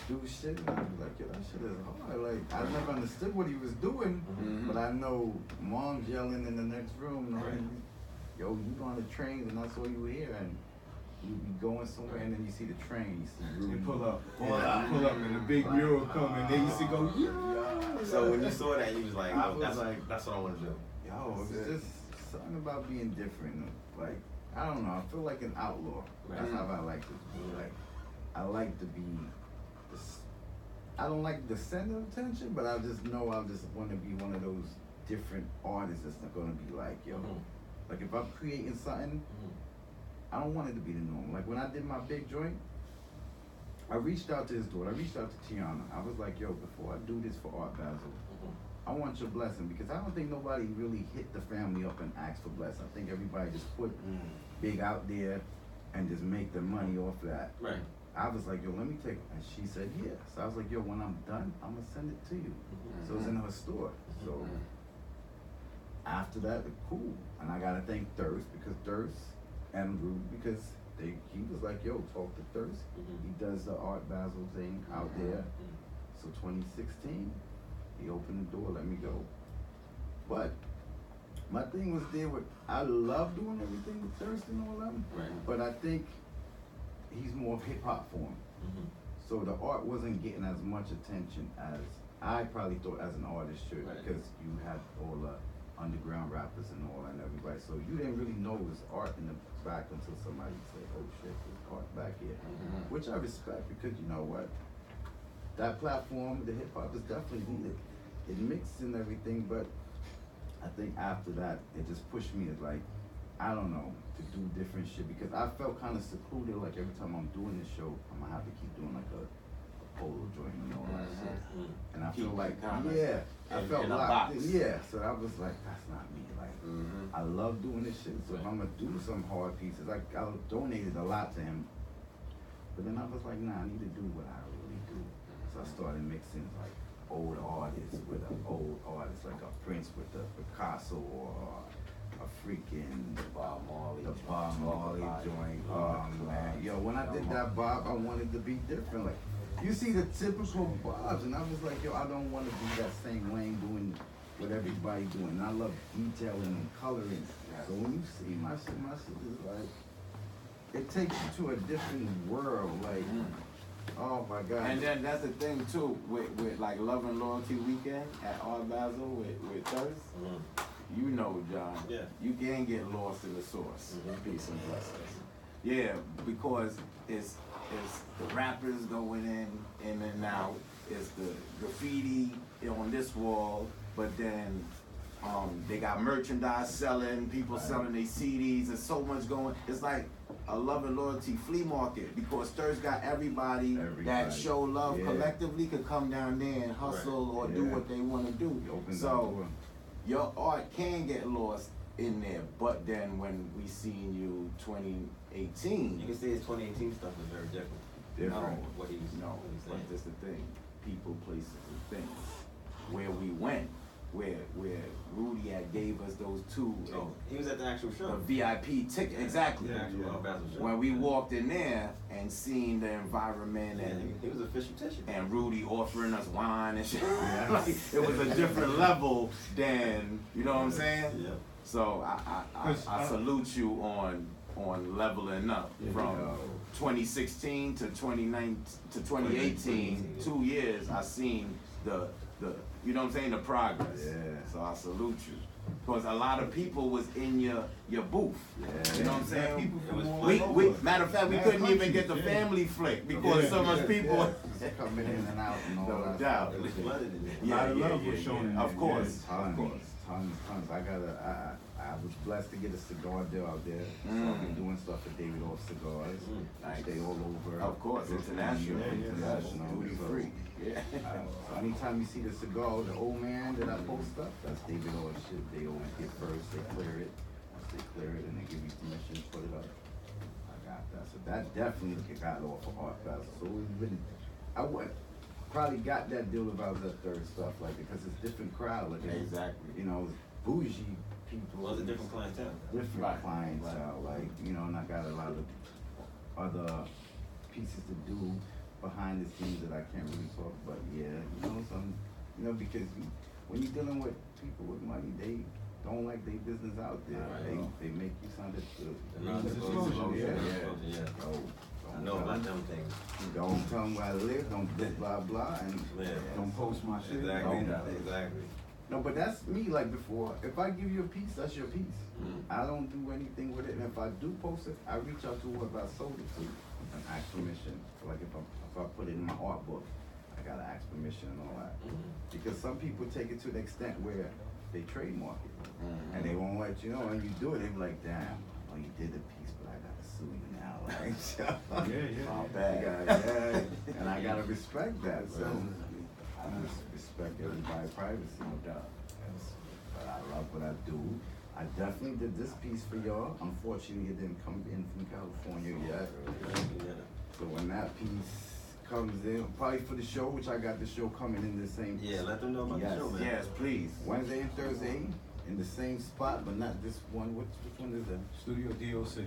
do shit. And I'd be like, yo, that shit is hard. Like, I never understood what he was doing, but I know mom's yelling in the next room, knowing, yo, you on the train and I saw you here. And you be going somewhere and then you see the train, you see Rudy. They pull up, Yeah. pull up, and the big mural come, and they used to go, yeah. So when you saw that, you was like, I oh, was like, that's what I want to do. yo, it's just something about being different. Like, I don't know, I feel like an outlaw. That's how I like to be. Like, I like to be, I don't like the center of attention, but I just know I just want to be one of those different artists that's not going to be like, yo, like if I'm creating something, I don't want it to be the norm. Like when I did my big joint, I reached out to his daughter, I reached out to Tiana. I was like, yo, before I do this for Art Basel, I want your blessing, because I don't think nobody really hit the family up and asked for blessing. I think everybody just put big out there and just make the money off that. Right. I was like, yo, let me take, and she said yes. So I was like, yo, when I'm done, I'm gonna send it to you. So it's in her store. So after that, cool. And I gotta thank Thirst, because Thirst and Rudy, because he was like, yo, talk to Thirst. He does the Art Basel thing out there. So 2016, he opened the door, let me go. But my thing was there with, I love doing everything with Thirst and all them, but I think he's more hip hop for him. So the art wasn't getting as much attention as I probably thought as an artist should, because you had all the underground rappers and all and everybody. So you didn't really know it was art in the back until somebody said, oh shit, there's art back here. Which I respect, because you know what? That platform, the hip hop is definitely needed. It mixed and everything, but I think after that, it just pushed me to like, I don't know, to do different shit, because I felt kind of secluded, like every time I'm doing this show, I'm gonna have to keep doing like a polo joint and all that shit. And I feel like, I felt locked in, so I was like, that's not me, like, I love doing this shit, so if I'm gonna do some hard pieces, I donated a lot to him, but then I was like, nah, I need to do what I really do. So I started mixing like old artists with an old artist, like a Prince with a Picasso, or a freaking Bob Marley joint. Oh man, yo, when I did that Bob, I wanted to be different. Like, you see the typical Bobs, and I was like, yo, I don't want to be that same Wayne doing what everybody doing. And I love detailing and coloring. So when you see my shit is like, it takes you to a different world. Like, oh my God. And then that's the thing too, with like Love and Loyalty Weekend at Art Basel with Thirst. You know, John, you can get lost in the source. Peace and blessings. Yeah, because it's the rappers going in and out. It's the graffiti on this wall, but then they got merchandise selling, people selling their CDs. There's so much going. It's like a Love and Loyalty flea market, because Thirst got everybody that show love collectively could come down there and hustle or do what they want to do. So your art can get lost in there, but then when we seen you 2018, you can say his 2018 stuff was very different. What he was but that's the thing. People, places, and things. Where we went, where Rudy had gave us those two. He was at the actual show. The VIP ticket, exactly. The actual show. When we walked in there and seen the environment, and he was official tissue. And Rudy offering us wine and shit. Like, it was a different level than, you know what I'm saying? Yeah. So I salute you on leveling up from 2016 to 2018, 2 years. I seen the you know what I'm saying, the progress. So I salute you. Because a lot of people was in your booth. You know what I'm saying? We matter of fact, we couldn't even get the family flick because so much people coming in and out and all no that. doubt. Yeah. Of course. Tons. I was blessed to get a cigar deal out there. So I've been doing stuff for David Off Cigars. Stay all over. Of course, international. Duty free. So anytime you see the cigar, the old man that I post up, that's David Off shit. They always get first, they clear it. Once they clear it, and they give you permission to put it up. I got that. So that definitely got off of Art Basel. So it really, I would probably got that deal if I was at Third stuff, like, because it's different crowd. Like, Exactly. You know, bougie people. Well, it's a different clientele. Different clientele, like, you know, and I got a lot of other pieces to do behind the scenes that I can't really talk about. Yeah, you know, because when you're dealing with people with money, they don't like their business out there. Right. They make you sound as good. The non-disclosure. Yeah. I know about them things. Don't tell them where I live, don't blah blah, and don't post my shit. Exactly. No, but that's me, like before. If I give you a piece, that's your piece. I don't do anything with it, and if I do post it, I reach out to whoever I sold it to and ask permission. Like if I put it in my art book, I gotta ask permission and all that. Because some people take it to the extent where they trademark it, and they won't let you know, and you do it, they be like, damn, oh, you did the piece, but I gotta sue you now, like, All bad. yeah, and I gotta respect that, so I respect everybody's privacy, no doubt. But I love what I do. I definitely did this piece for y'all. Unfortunately, it didn't come in from California yet. So when that piece comes in, probably for the show, which I got the show coming in the same. Yeah, let them know about the show, man. Yes, please. Wednesday and Thursday in the same spot, but not this one. Which one is it? Studio DO6.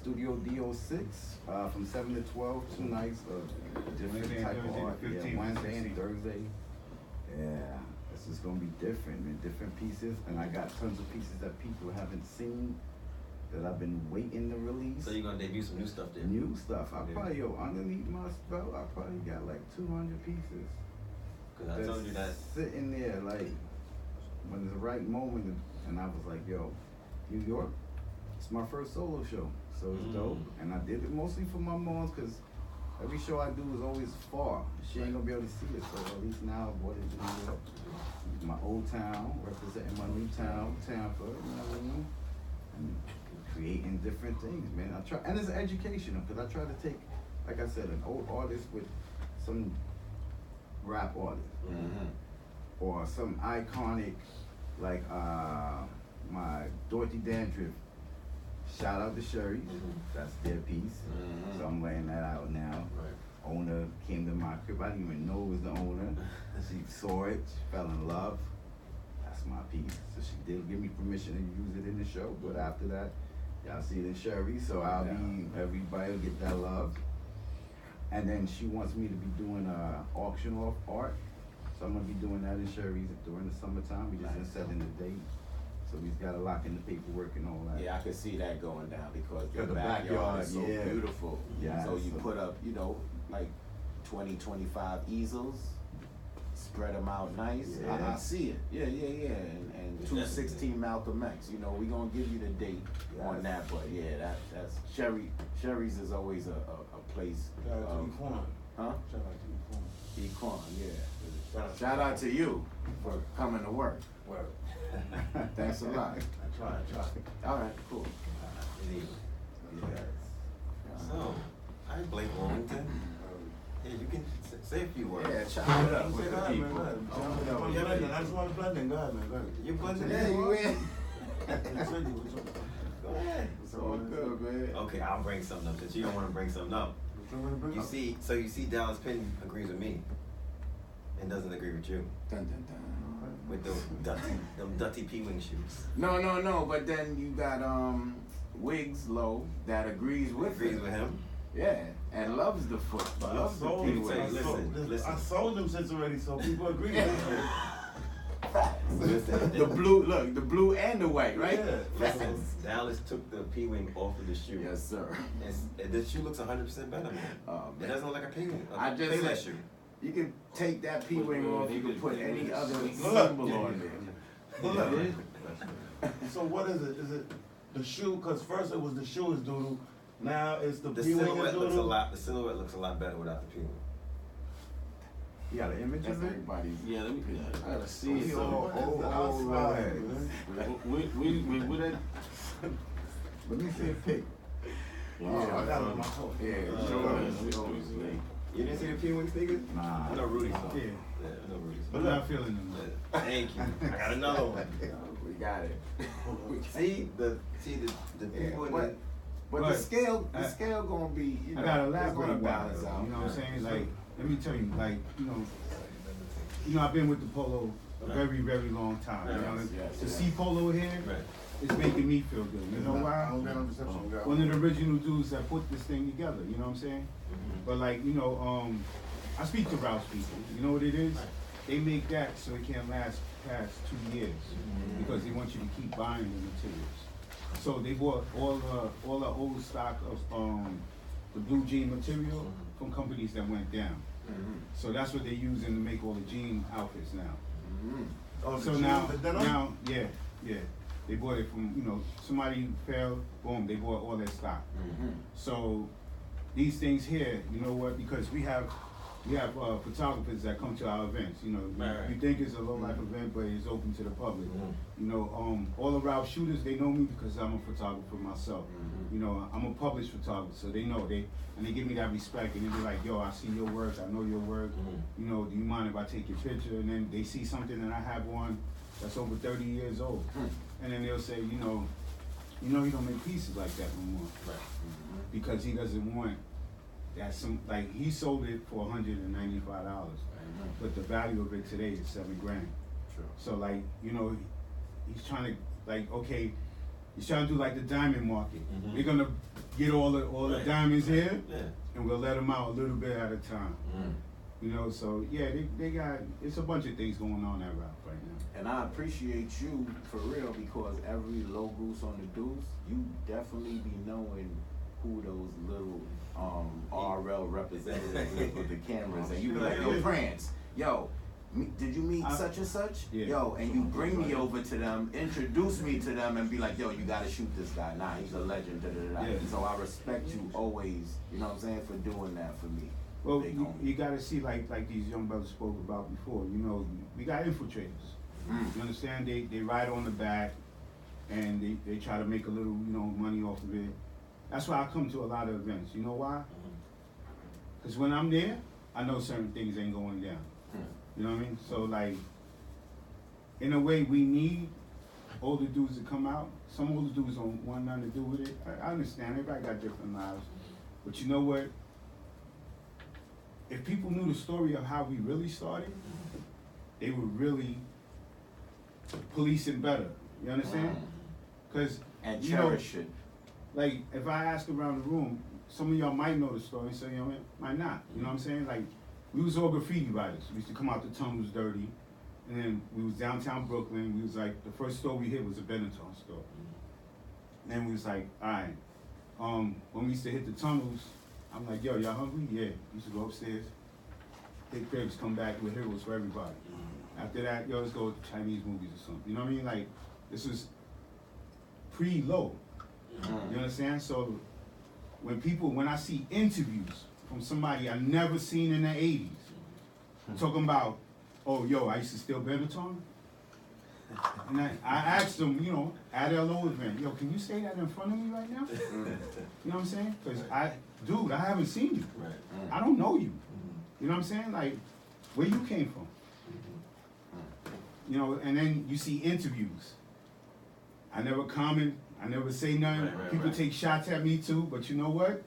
Studio DO6 from 7 to 12. 2 nights of different Wednesday and type of Thursday, art. 15, Yeah, Wednesday and 16. Thursday. Yeah, this is gonna be different, man. Different pieces, and I got tons of pieces that people haven't seen that I've been waiting to release. So you're gonna debut some new stuff there? New stuff. I Yeah. probably underneath my spell, I probably got like 200 pieces. Cause I told you that. Sitting there, like, when it's the right moment, and I was like, yo, New York, it's my first solo show, so it's dope. And I did it mostly for my moms, cause every show I do is always far. She ain't gonna be able to see it, so at least now I brought it to New York. My old town, representing my new town, Tampa, you know what I mean? And creating different things, man. I try, and it's educational, cause I try to take, like I said, an old artist with some rap artist, or some iconic, like my Dorothy Dandriff. Shout out to Sherry, that's their piece. So I'm laying that out now. Owner came to my crib. I didn't even know it was the owner. She saw it, she fell in love. That's my piece. So she did give me permission to use it in the show, but after that, y'all see it in Sherry, so I'll be, everybody will get that love. And then she wants me to be doing auction off art. So I'm gonna be doing that in Sherry's during the summertime. We just been setting the date. So we've got to lock in the paperwork and all that. Yeah, I could see that going down because Yeah, the the backyard backyard, is so yeah. beautiful. Yeah, So you so- put up, like 20, 25 easels, spread them out nice. Yeah. I see it. Yeah. And Definitely. 216 Malcolm X. We gonna give you the date on that, but yeah, that's Sherry's is always a place. Shout out to Equan. Huh? Shout out to Equan. Equan, yeah. Shout out to you for coming to work. Word. Thanks a lot. I try. All right, cool. Yes. So, I Blake Wilmington. Yeah, you can say a few words. Yeah, chop it up with the people. I just want to blend in. Go ahead, man. Go ahead. You blending Yeah, in? you in. Go ahead. It's all good, man. Okay, I'll bring something up since you don't want to bring something up. You see Dallas Penn agrees with me and doesn't agree with you Dun, dun, dun. with them dirty P-wing shoes. No, but then you got Wiggs Low that agrees with him. Yeah, and loves the foot. But Loves the sold P-Wing. him. Listen. I sold them since already, so people agree. The blue and the white, right? Yeah. Listen, Dallas took the P-wing off of the shoe. Yes, sir. And the shoe looks 100% better, man. Oh, It man. doesn't look like a P-wing. I just Payless said- shoe. You can take that P-wing off, you can put any other Look. symbol on there. Look. So what is it? Is it the shoe? Because first it was the shoes doodle. Now it's the The P-wing silhouette looks doodle. the silhouette looks a lot better without the P-wing. You got an image That's of it? everybody's. Yeah, let me. I gotta see We it. all- outside, We with that. Let me see a pic. Oh, I got it on my phone. Yeah, Uh, sure. You didn't see the P-wing sneakers? Nah. I know Rudy saw Yeah. them. Yeah, I know Rudy saw But them. not feeling them. Yeah. Thank you. I got another one. We got it. See the people in but, the but the But scale I- gonna be, I gotta it's elaborate gonna about it. balance You out. know what I'm saying? Like, let me tell you, like, I've been with the polo a very, very long time. You know, Yes, to yes. see polo here, right. it's making me feel good. You know why? Oh. One of the original dudes that put this thing together. You know what I'm saying? But like, I speak to Rouse people. You know what it is? they make that so it can't last past 2 years because they want you to keep buying the materials. So they bought all the old stock of the blue jean material from companies that went down. So that's what they're using to make all the jean outfits now. Oh, So the now, jeans, the denim? yeah, they bought it from, somebody failed, boom, they bought all their stock. So these things here, you know what, because we have photographers that come to our events, Right. You think it's a low life event, but it's open to the public. All the route shooters, they know me because I'm a photographer myself. I'm a published photographer, so they know, and they give me that respect, and they be like, yo, I see your work, I know your work, do you mind if I take your picture? And then they see something that I have on that's over 30 years old. And then they'll say, you don't make pieces like that no more. Right. Because he doesn't want that he sold it for $195, but the value of it today is $7 grand. True. So he's trying to he's trying to do like the diamond market. They're gonna get all the diamonds here, and we'll let them out a little bit at a time. So yeah, they got, it's a bunch of things going on that route right now. And I appreciate you for real, because every low goose on the deuce, you definitely be knowing who those little RL representatives is with the cameras, and you be like, yo, France, yo, did you meet such and such? Yeah. Yo, and you bring me over to them, introduce me to them, and be like, yo, you gotta shoot this guy. Nah, he's a legend. Da, da, da. Yeah. So I respect you always, you know what I'm saying, for doing that for me. Well, Big you homie. gotta see like these young brothers spoke about before. We got infiltrators. You understand? They ride on the back, and they try to make a little money off of it. That's why I come to a lot of events. You know why? Because when I'm there, I know certain things ain't going down. You know what I mean? So in a way, we need older dudes to come out. Some older dudes don't want nothing to do with it. I understand. Everybody got different lives. But you know what? If people knew the story of how we really started, they would really police it better. You understand? Because And cherish it. like if I ask around the room, some of y'all might know the story, some of y'all might not. You know what I'm saying? Like we was all graffiti writers. We used to come out the tunnels dirty, and then we was downtown Brooklyn. We was like, the first store we hit was a Benetton store. And then we was like, all right. When we used to hit the tunnels, I'm like, yo, y'all hungry? Yeah. We used to go upstairs, hit cribs, come back with heroes for everybody. After that, yo, let's go to Chinese movies or something. You know what I mean? Like this was pre-low. You understand? So when I see interviews from somebody I never seen in the 80s, talking about, oh, yo, I used to steal Benetton. And I asked them, at a low event, yo, can you say that in front of me right now? You know what I'm saying? Because I haven't seen you. Right. I don't know you. You know what I'm saying? Like, where you came from. And then you see interviews. I never comment, I never say nothing. Right, People right. take shots at me too, but you know what?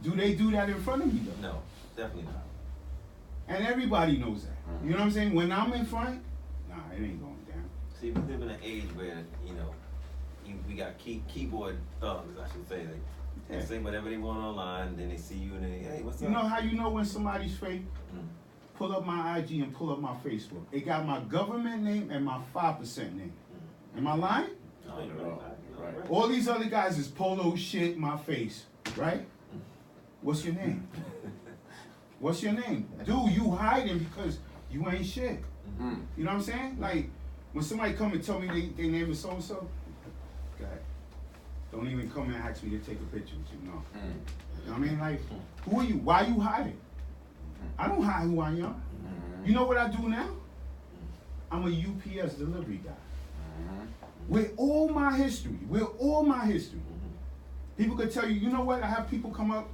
Do they do that in front of me though? No, definitely not. And everybody knows that. You know what I'm saying? When I'm in front, nah, it ain't going down. See, we live in an age where, we got keyboard thugs, I should say. They Yeah. say whatever they want online, then they see you and they, hey, what's You up? know how you know when somebody's fake? Mm. Pull up my IG and pull up my Facebook. It got my government name and my 5% name. Am I lying? No, you're right. You're right. All these other guys is polo shit, my face, right? What's your name? What's your name? Dude, you hiding because you ain't shit. You know what I'm saying? Like, when somebody come and tell me they name is so-and-so, God, don't even come and ask me to take a picture with you, no. You know what I mean? Like, who are you? Why you hiding? I don't hide who I am. You know what I do now? I'm a UPS delivery guy. With all my history, people could tell you, you know what? I have people come up,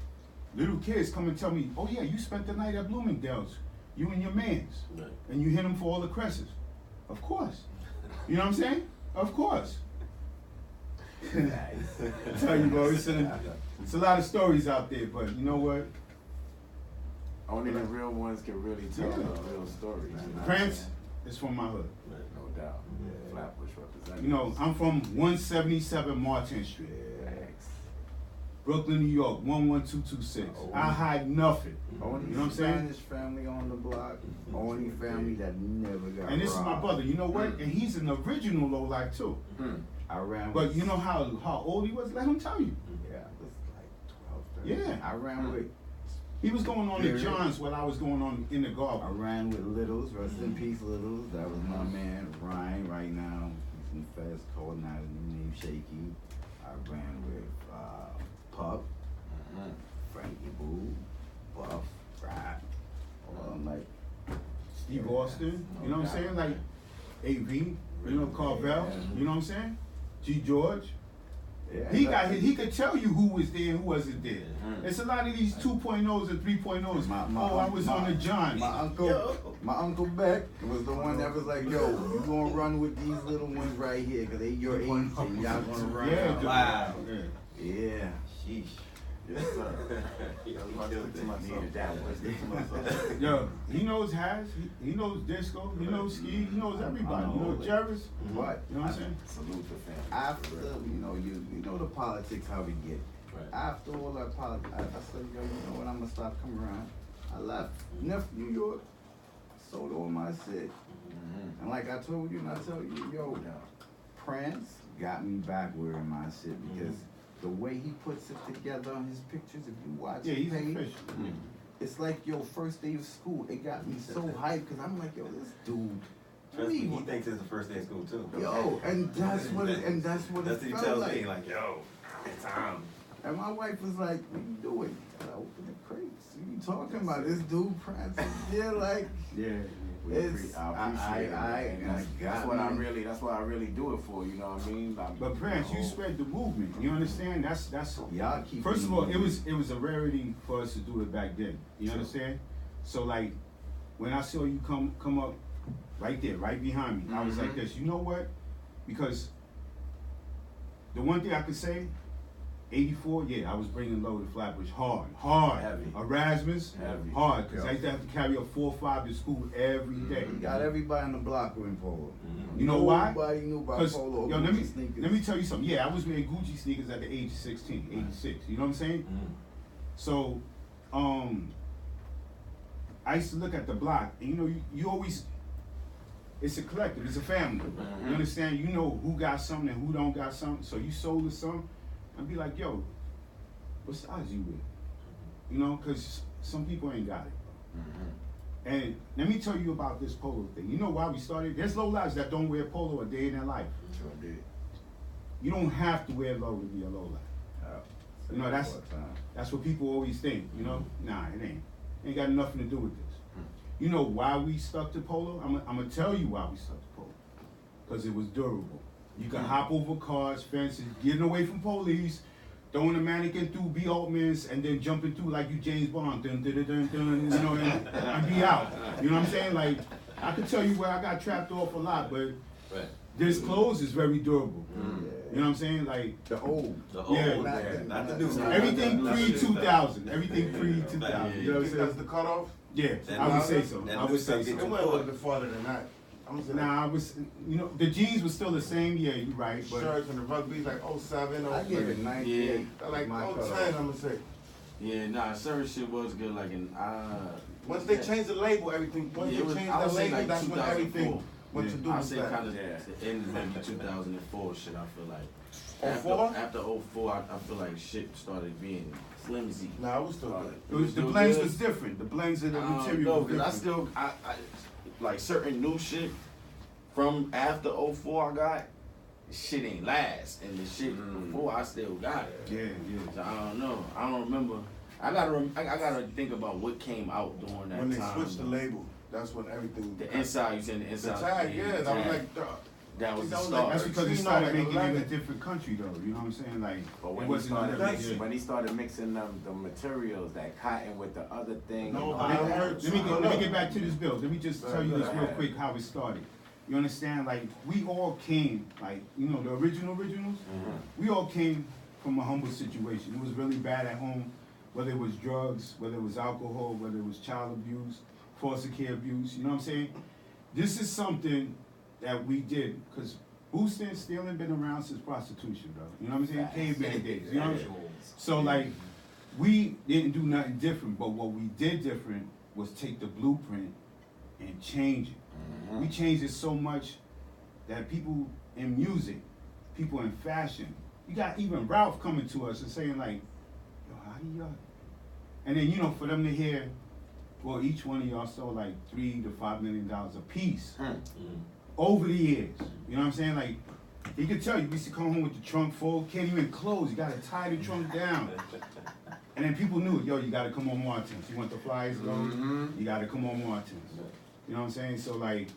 little kids come and tell me, oh yeah, you spent the night at Bloomingdale's, you and your mans, Right. and you hit them for all the cresses. Of course. You know what I'm saying? Of course. I tell you, bro, it's a lot of stories out there, but you know what? Only the real ones can really tell Yeah. the real stories. You know? Prince is from my hood. No doubt. Flatbush representative. You know, I'm from 177 Martin Street. Thanks. Brooklyn, New York, 11226. I hide nothing. Only You know what I'm saying? Spanish family on the block. Only family that never got And this is my robbed. brother. You know what? And he's an original lowlife too. I ran But with, you know how old he was? Let him tell you. yeah, it was like 12, 13. Yeah. I ran with, He was going on the Johns while I was going on in the I garden. ran with Littles, rest in peace Littles. That was my man, Ryan, right now. He's in Fast calling out a new name, Shaky. I ran with Pup, Frankie Boo, Buff, Rap, all them like Steve Austin, you know what I'm saying? Like AV, you know, Carvel, you know what I'm saying? G. George. yeah, He could tell you who was there and who wasn't there. It's a lot of these 2.0s and 3.0s. I was on the Johns. My uncle Beck was the one that was like, yo, you gonna run with these little ones right here, cause they your age and y'all gonna run Yeah, out. dude. Wow. Yeah. Yeah. Sheesh. Yes, sir. Yo, I stick to myself. Needed that one. Stick to myself. Yo, he knows Has, he knows Disco, he knows Ski, he knows everybody. You know Jervis, But you know what I'm saying? Salute the family. after, you know the politics how we get. Right. After all that politics, I said, yo, you know what, I'm gonna stop coming around. I left New York, sold all my shit. And like I told you, and I tell you, yo, Prince got me back wearing my shit because the way he puts it together on his pictures, if you watch Yeah, his he's page, official. it's like, yo, first day of school, it got me so hyped because I'm like, yo, this dude. Trust me, he thinks it's the first day of school too. Yo, and that's what it, That's it what he felt tells like. me, like, yo, it's time. And my wife was like, what you doing? I gotta open the crates. What you talking about? This dude Prince is there, like, Yeah. it's, I appreciate it, man. and I That's got what I me. really. That's what I really do it for. You know what I mean? Like, But Prince, you spread the movement. You understand? That's Y'all keep first of all, me it was a rarity for us to do it back then. You understand? So like when I saw you come up right there, right behind me, I was like this, you know what? Because the one thing I could say, 84, yeah, I was bringing low to Flatbush hard. Heavy. Erasmus, Heavy. hard, because I used to have to carry a 4 or 5 to school every day. He got everybody on the block wearing polo. You know why? Nobody knew about Because, polo. yo, Gucci sneakers. let me tell you something. Yeah, I was wearing Gucci sneakers at the age of 16, 86. You know what I'm saying? So, I used to look at the block, and you know, you always, it's a collective, it's a family. You understand? You know who got something and who don't got something. So you sold us something, and be like, yo, what size you with? You know, because some people ain't got it. And let me tell you about this polo thing. You know why we started? There's low lives that don't wear polo a day in their life. Sure did. You don't have to wear low to be a low life. You know, that's what people always think, you know? Nah, it ain't. Ain't got nothing to do with this. You know why we stuck to polo? I'm gonna tell you why we stuck to polo. Because it was durable. You can hop over cars, fences, getting away from police, throwing a mannequin through B. Altman's, and then jumping through like you James Bond, dun, dun, dun, dun, dun, you know, and be out. You know what I'm saying? Like, I could tell you where I got trapped off a lot, but this clothes is very durable. You know what I'm saying? Like, The old. Yeah. Not the new stuff. everything pre-2000. Everything pre-2000. You know what I'm That's saying? the cutoff? Yeah, That I would new- say so. that I new would say stuff so. get It went a little bit farther than that. I'm gonna say Nah, I was, you know, the jeans was still the same. Yeah, you're right. But shirts and the rugby's like 07, I gave it 03. 98. Like my 010, cutoff. I'm gonna say. Yeah, nah, certain shit was good. Like in Once they changed the label, everything. Once Yeah, they it was- changed I the would say label, like that's when 2004. everything went to do I with say that. kind of the end maybe 2004 shit. I feel like. 04? After 04, I feel like shit started being flimsy. Nah, it was still good. it was, the still blends good. was different. The blends of the I don't material know, was cause I different. still, I like certain new shit from after 04 I got, shit ain't last, and the shit before I still got it. Yeah, yeah. So I don't know. I don't remember. I gotta think about what came out during that When they time. switched the label, that's when everything. The inside, you saying the The inside? tag, yeah, that was like. that was the that was start. like- That's because it 13, started like making it in a 11. different country, though. You know what I'm saying? Like, But it when he wasn't started on that- mixing, when he started mixing the materials, that cotton with the other thing. No, and all I that, heard- Let me get back to this bill. Let me just tell you this real Right. quick how it started. You understand? Like, we all came, like, you know, the originals, we all came from a humble situation. It was really bad at home, whether it was drugs, whether it was alcohol, whether it was child abuse, foster care abuse, you know what I'm saying? This is something that we did, because boosting, stealing been around since prostitution, bro. You know what I'm saying? Caveman days, you know what I'm saying? So like, we didn't do nothing different, but what we did different was take the blueprint and change it. We changed it so much that people in music, people in fashion, you got even Ralph coming to us and saying like, yo, how do y'all? And then, you know, for them to hear, well, each one of y'all sold like $3 to $5 million a piece over the years. You know what I'm saying? Like, he could tell you, we used to come home with the trunk full, can't even close, you gotta tie the trunk down. And then people knew, yo, you gotta come on Martins. You want the flyers low? You gotta come on Martins. You know what I'm saying? So like,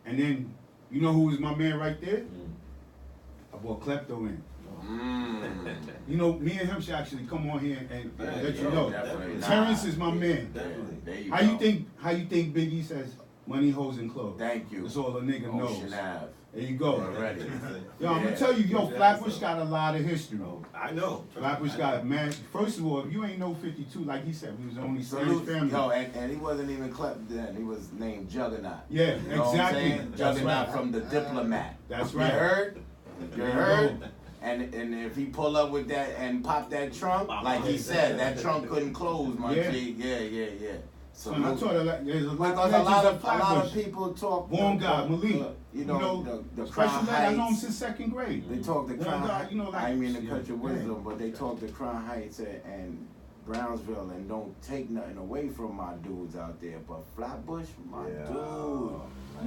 and then, you know who was my man right there? I brought Klepto in. You know, me and him should actually come on here and let you know. Terrence is my man. How you think Biggie says money, hoes, and clothes? Thank you. That's all a nigga knows. Ocean Ave. There you go. Already. Yo, I'm gonna tell you, yo, Flatbush got a lot of history. I know. Flatbush got, man, first of all, if you ain't know 52, like he said, we was the only Spanish family. Yo, and he wasn't even Klept then. He was named Juggernaut. Yeah, You know what I'm exactly. saying? That's Juggernaut right. from the Diplomat. That's You right. heard? You There you heard? go. And if he pull up with that and pop that trunk, like he said, that trunk couldn't close, my Yeah. G. Yeah. So And I told her, like, there's a lot because of a lot legends of Flatbush. people talk. Born God, Malik. You know, the Crown Special ed, I know him Heights. since second grade. They talk the Born Crown God, Heights. you know, like, I ain't mean to yeah, cut your yeah. wisdom, but they talk the Crown Heights and Brownsville and don't take nothing away from my dudes out there. But Flatbush, my dude,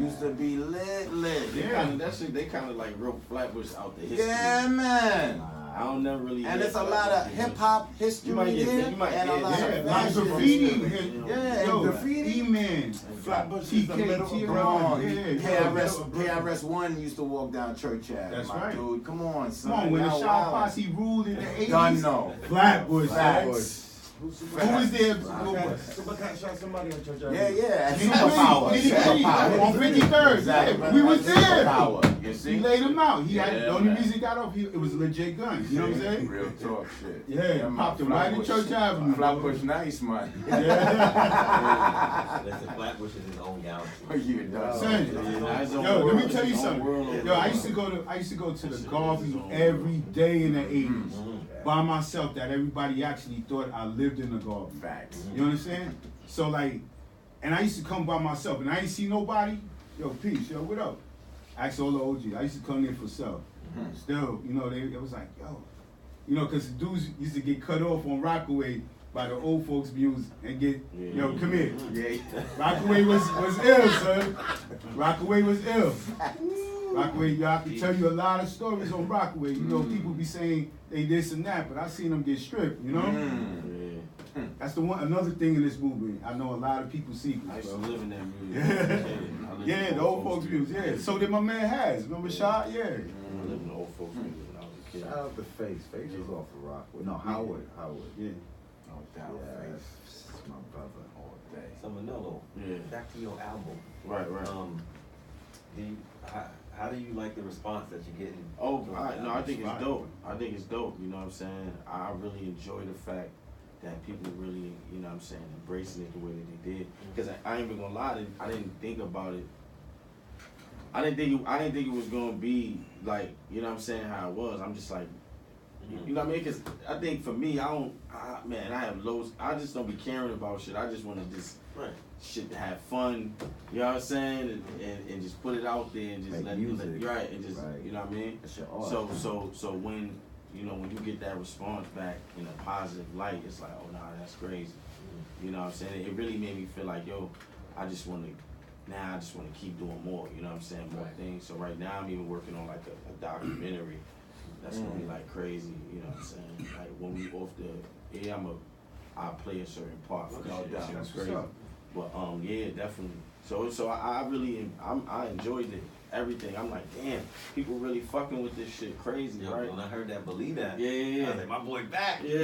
used to be lit. Yeah. They kind of like wrote Flatbush out the history. Yeah, man. I don't never really. And hear it's a lot of Flatbush, hip hop history You might get- here, you might and a get- lot Yeah, of like fashion. graffiti. Yeah, Yo, and graffiti. E-Man, Flatbush is the middle of TK, Come on, yeah, KRS-One used to walk down Church Ave. That's my right. dude. Come on, son. Come on, when the Now, Shaw wow. Posse ruled in the 80s. Done no. Flatbush. Facts. Who was there? Supercat shot somebody on Church Ave. Yeah. Nitty Superpower. Gritty, Superpower. on 53rd. Exactly. Yeah, we was there. Superpower. You see? He laid him out. He had Yeah, the only man. reason he got off. It was a legit gun. You know what I'm saying? Real talk shit. Yeah, man, popped him right in Flatbush- Church Avenue. Flatbush nice, man. Yeah. Listen, Flatbush is his own galaxy. You done. Son, yo, let me tell you something. Yo, I used to go to the Garvey every day in the 80s by myself. That everybody actually thought I lived in the Garvey. Facts. You understand? So like, and I used to come by myself, and I ain't see nobody. Yo, peace. Yo, what up? Ask all the OGs. I used to come in for self. Still, you know, it was like, yo, you know, cause the dudes used to get cut off on Rockaway by the old folks' music and get, yo, come here. Yeah. Rockaway was ill, son. Rockaway was ill. Rockaway, yo, I can tell you a lot of stories on Rockaway. You know, people be saying they this and that, but I seen them get stripped, you know? That's the one. Another thing in this movement, I know a lot of people secrets. I used to bro. live in that music. Yeah, the old folks music. Yeah, so did my man Has. Remember Shot? Yeah. I lived in the old folks music when I was a kid. Shout out to Face. Face was off of Rockwood. No, Howard. Yeah. No doubt, Yeah, face. it's my brother. All day. So Manolo, Yeah. back to your album. Right. How do you like the response that you're getting? Oh, from the I album? think it's dope. I think it's dope. You know what I'm saying? I really enjoy the fact that people really, you know what I'm saying, embracing it the way that they did. Because I ain't even gonna lie, I didn't think about it. I didn't think it was gonna be like, you know what I'm saying, how it was. I'm just like, you know what I mean? Because I think for me, I have lows. I just don't be caring about shit. I just want to just shit to have fun. You know what I'm saying? And just put it out there and just Make let music. right and just Right. you know what I mean? That's your art. So when you know when you get that response back in a positive light, it's like, oh nah, that's crazy. You know what I'm saying? It really made me feel like, yo, I just want to keep doing more. You know what I'm saying? More things. So right now I'm even working on like a documentary. That's gonna be like crazy, you know what I'm saying? Like when we off the I play a certain part for No shit. doubt. That shit was That's what's crazy. up. But yeah, definitely. So I really I enjoyed it. Everything. I'm like, damn, people really fucking with this shit crazy, Yo, right? when I heard that, believe that. Yeah. I was like, my boy back. Yeah,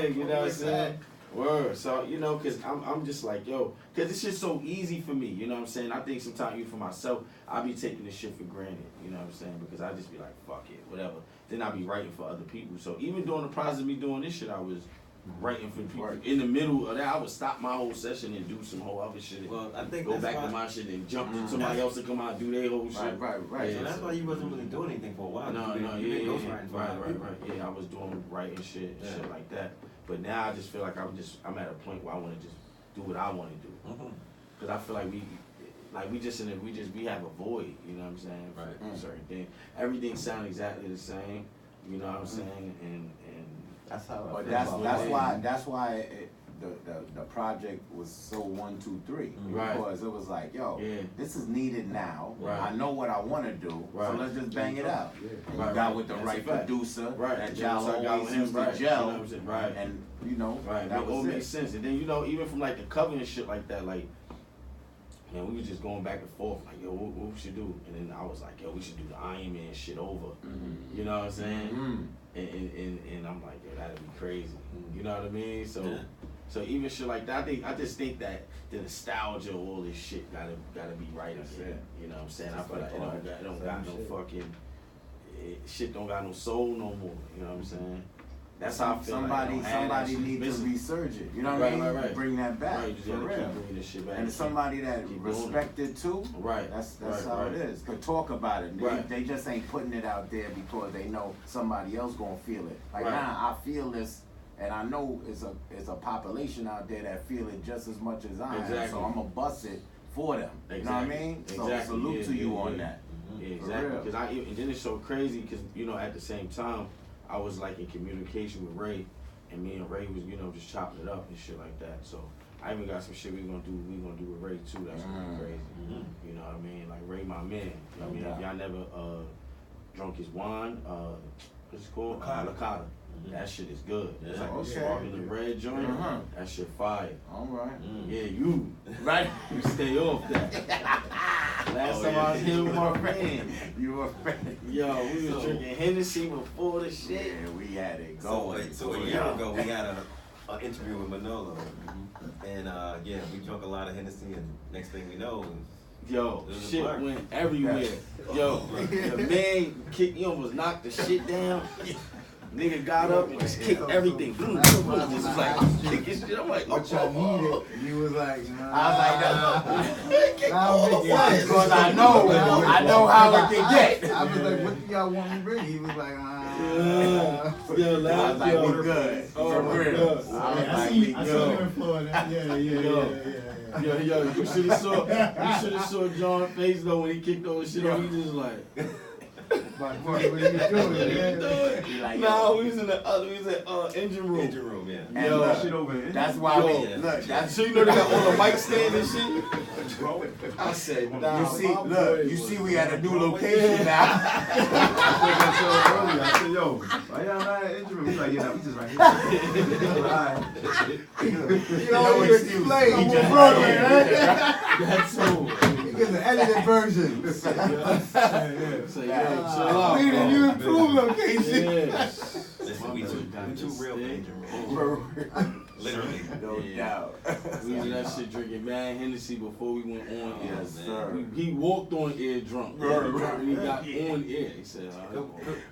you know what I'm saying? Word. So, you know, cause I'm just like, yo, cause it's just so easy for me, you know what I'm saying? I think sometimes even for myself, I be taking this shit for granted, you know what I'm saying? Because I just be like, fuck it, whatever. Then I be writing for other people. So even during the process of me doing this shit, I was writing for people. In the middle of that, I would stop my whole session and do some whole other shit. Well, I think go that's back why, to my shit and jump to somebody else to come out and do their whole shit. Right. Yeah, so that's why you wasn't really doing anything for a while. No, You been ghostwriting for a while. right. Yeah, I was doing writing shit like that. But now I just feel like I'm at a point where I want to just do what I want to do. Cause I feel like we have a void. You know what I'm saying? Right. For certain things. Everything sounds exactly the same. You know what I'm saying? And That's how. But that's why the project was so 1, 2, 3 Right. because it was like, yo, Yeah. this is needed now. Right. I know what I want to do, Right. so let's just bang it out. And Right, you got right. with the That's right a fact. producer Right. that Yeah, y'all so I got always with him, used to right. gel, You know what I'm saying? Right. and you know right, that it all was makes it. sense. And then even from like the cover and shit like that, like man, we were just going back and forth, like yo, what we should do? And then I was like, yo, we should do the Iron Man shit over. You know what I'm saying? And I'm like, yo, that'd be crazy. You know what I mean? So even shit like that, I just think that the nostalgia of all this shit gotta be right again. You know what I'm saying? I feel like it don't got no fucking shit don't got no soul no more. You know what I'm saying? That's how I feel Somebody need to resurge it. You know what I mean? Right. Bring that back. Right, you just For gotta real. keep bringing this shit back. And somebody that keep doing it. respected too. Right. That's right, how right. it is. Could talk about it. Right. They just ain't putting it out there because they know somebody else gonna feel it. Like Right. I feel this, and I know it's a population out there that feel it just as much as I am. Exactly. So I'm gonna bust it for them. You know what I mean? So Exactly. salute to you on yeah. that. Yeah, For exactly. real. Because and then it's so crazy because at the same time I was like in communication with Ray, and me and Ray was just chopping it up and shit like that. So I even got some shit we gonna do with Ray too. That's gonna be crazy. You know what I mean? Like Ray, my man. You know what I mean? If y'all never drunk his wine, what's it called? Licata. That shit is good. It's like a sparkling red joint. That shit fire. All right. Yeah, you. Right. You stay off that. Last time I was here with my friend. You were fan. Yo, we was drinking Hennessy before the shit. Yeah, we had it So, going. so a year ago, we had an interview with Manolo, and we drank a lot of Hennessy, and next thing we know, Yo, it was a shit blur. went everywhere. Yo, the man he almost knocked the shit down. Nigga got up and just kicked everything. This was like kicking shit. I'm like, What y'all needed, you was like, nah. I was like, Nah, because I know how it can get. I was like, what do y'all want me to bring? He was like, Yeah, I was like, we good. Oh For my real. God. I was I like, see we you in good. Florida. Yeah. Yo, you should have saw John's face though when he kicked all the shit off. He just like. what are you doing? He like, Nah, yo. we was in the engine room. engine room, yeah. And Yo. look, Shit over here. that's why we Yo. look. That's So you know they got all the mic stand and shit. I said, nah, you see. my Look, boy you was- see, we had a new location now. I said, yo, why y'all not in the engine room? He's like, yeah, nah, we just right here. Alright. You No know, you excuse. explain. He You just Brooklyn, right right? That's so. You get the edited version. So chill out. We the new improved location. Yeah. Listen, we too real for engine room. For Literally. no doubt. We was in that shit drinking mad Hennessy before we went on air. Yes, sir. He walked on air drunk. When he got on air, he said,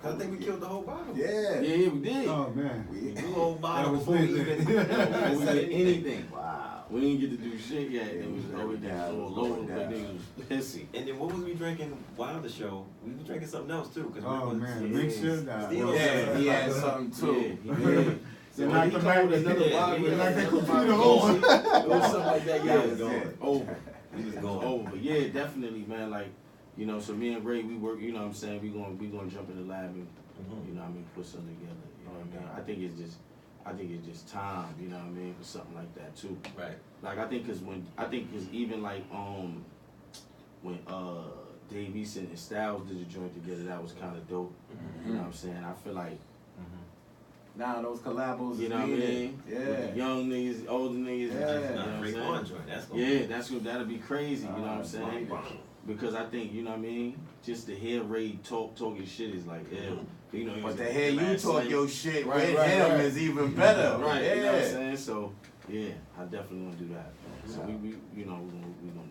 I think we killed the whole bottle. Yeah. yeah, we did. Oh man. The whole bottle was before we lit. even We said did anything. Wow. We didn't get to do shit yet. Yeah, It was we everything going down, was we all going over. Like down. niggas was pissy. And then what was we drinking while the show? We were drinking something else too. Cause Oh we man, Yeah. mixture. Nah. Still- Yeah, he had something Yeah, too. he did. They So knocked he him came out. with another Yeah, bottle. he knocked that another computer bottle. over. It was something like that. Yeah, Yeah, it was going. over. We was It's going. over. But yeah, definitely, man. Like, so me and Ray, we work. You know what I'm saying? We gonna jump in the lab and put something together. You know what I mean? I think it's just time. You know what I mean? For something like that too. Right. Like I think cause even like when Dave Easton and Styles did a joint together, that was kind of dope. You know what I'm saying? I feel like. Now those collabos, You know what I mean? Yeah. With the young niggas, older niggas, Yeah. you know Not what a I'm Rick saying? Owens joint. That's gonna Yeah, that'll be crazy, you know what I'm saying? Right. Because I think, you know what I mean, just to hear Ray talking shit is like, you know. he But was to a hear you mad talk slang. your shit Right, with right, him right. is even better. Right, Yeah. you know what I'm saying? So, yeah, I definitely want to do that. So we we're gonna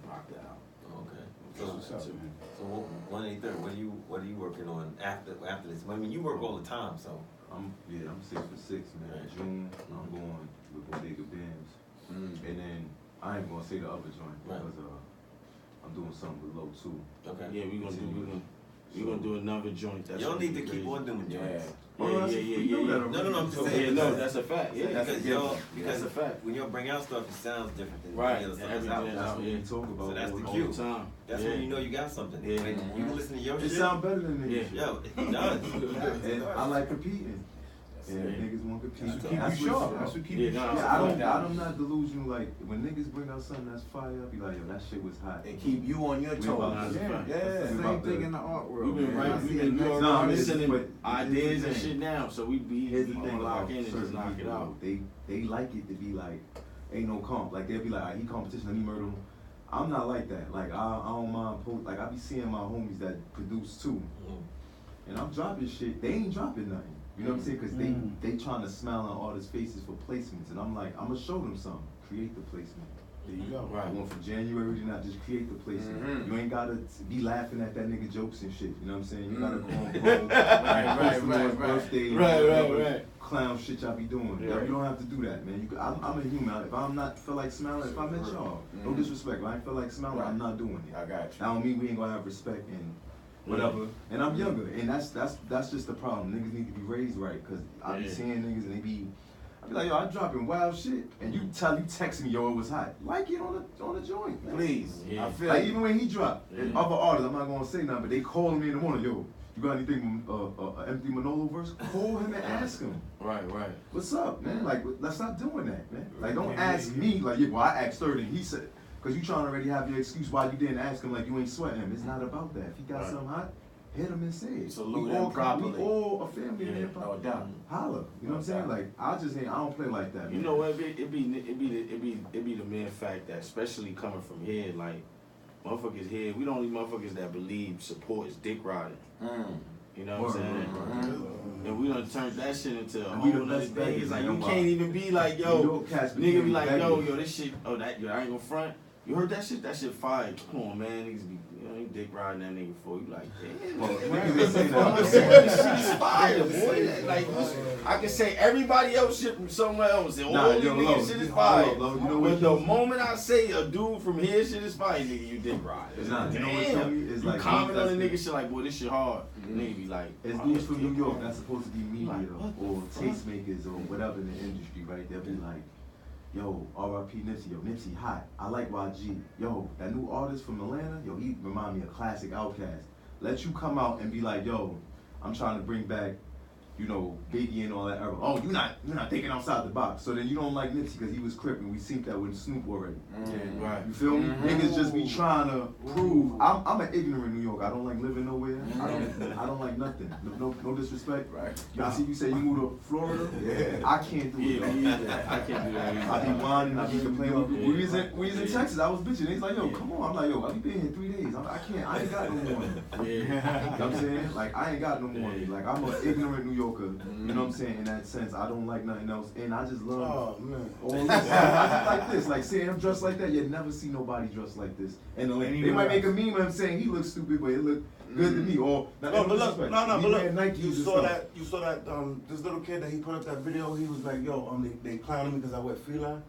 rock that out. Okay. That's what's up, man. So 183, what are you working on after this? I mean, you work all the time, so I'm 6'6", man. June, I'm going with Bodega Bams. And then I ain't gonna say the other joint because I'm doing something with Low too. Okay. Yeah, we gonna do another joint. That's you don't need to keep on doing joints. Yeah. No, I'm just saying. No, that's a fact. Yeah, because that's a fact. when y'all bring out stuff, it sounds different than Right. the other stuff. Everything Out. That's what we talk about. So that's the all cue. Time. That's when you know you got something. Yeah. When you listen to your It shit. sound better than niggas. Yo, it does. And I like competing. And niggas want to compete. Keep you sharp. That's what keep you sharp. I'm not delusional. Like when niggas bring out something that's fire, I be like, yo, that shit was hot. And keep you on your toes. Yeah. Same thing in the art world. We've been man. sending ideas and shit now, so we be Here's the thing lock about in and just certain knock it people, out. they like it to be like, ain't no comp. Like they'll be like, he competition, let me murder him. I'm not like that. Like I don't mind. Like I be seeing my homies that produce too, and I'm dropping shit. They ain't dropping nothing. You know what I'm saying? Because they trying to smile on artists' faces for placements, and I'm like, I'm gonna show them something. Create the placement. There you go. I went from January to now, just create the placement. You ain't gotta be laughing at that nigga jokes and shit. You know what I'm saying? You gotta call bro. Birthday. Right. Clown shit y'all be doing. Yeah. You don't have to do that, man. I'm a human. If I'm not feel like smiling, if I met y'all, no disrespect. If I ain't feel like smiling, I'm not doing it. I got you. That don't mean we ain't gonna have respect and whatever. And I'm younger, and that's just the problem. Niggas need to be raised right, cause I be seeing niggas and I be like, yo, I'm dropping wild shit, and you text me, yo, it was hot. Like it on the joint, man. Please. Yeah. I feel Like even when he dropped, and other artists, I'm not gonna say nothing, but they calling me in the morning, yo, you got anything empty Manolo verse? Call him and ask him. Right. What's up, man? Like, let's not doing that, man. Like, don't ask me, like, yeah, well, I asked 30 and he said, because you trying to already have your excuse why you didn't ask him, like, you ain't sweating him. It's not about that. If he got something hot, hit him and say it. Salute we him all properly. We all a family in hip hop. No doubt. Holla. You know what I'm saying? Like, I don't play like that, man. You know what? It be the mere fact that, especially coming from here, like motherfuckers here, we don't need motherfuckers that believe support is dick riding. You know what I'm saying? And we done turned that shit into a whole nother thing. It's like you can't even be like, yo, nigga be like, yo, this shit, I ain't gonna front. You heard that shit? That shit fire. Come on, man. Niggas be, ain't dick riding that nigga for you. Like, damn. Well, niggas ain't saying that. This shit is fire, boy. Like, I can say everybody else shit from somewhere else. And all these niggas shit is fire. You know But the moment I say a dude from here shit is fire, nigga, you dick ride. It's not. You know what tell me? It's you like comment on the nigga shit like, boy, this shit hard. Nigga be like, it's dudes from New York that's supposed to be media or tastemakers or whatever in the industry, right? They'll be like, yo, R.I.P. Nipsey, yo, Nipsey hot. I like YG. Yo, that new artist from Atlanta, yo, he remind me of classic Outkast. Let you come out and be like, yo, I'm trying to bring back, you know, Biggie and all that era. Oh, you're not thinking outside the box. So then you don't like Nipsey because he was Crip and we seen that with Snoop already. Right. You feel me? Niggas just be trying to prove. I'm an ignorant New York. I don't like living nowhere. I don't like nothing. No disrespect. Right. I see you say you moved to Florida. I can't do it. I can't do that either. I be whining, I be complaining. We was in Texas, I was bitching. He's like, yo, come on. I'm like, yo, I've been here 3 days. I ain't got no more. You know what I'm saying? Like, I ain't got no more. Like, I'm an ignorant New Yorker. You know what I'm saying? In that sense, I don't like nothing else. And I just love all this. I just like this. Like, seeing him dressed like that, you never see nobody dressed like this. And they might make a meme of him saying he looks stupid, but it looked good to me. Or, But look, you saw stuff. that, this little kid that he put up that video, he was like, yo, they clowning me because I wear feline.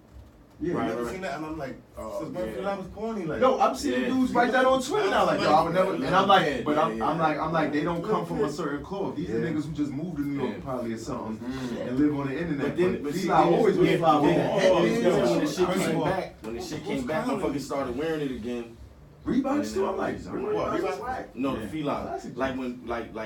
Yeah, You never seen that? And I'm like, since my feline was corny, like. Yo, I'm seeing dudes write that on Twitter now, like, yo, I would never, and I'm like, but I'm like, they don't come from a certain cloth. These are niggas who just moved to New York probably or something and live on the internet. But see, I always was fly when the shit came back, motherfuckers started wearing it again. Reeboks too. I'm like, Reeboks? No, the feline. Like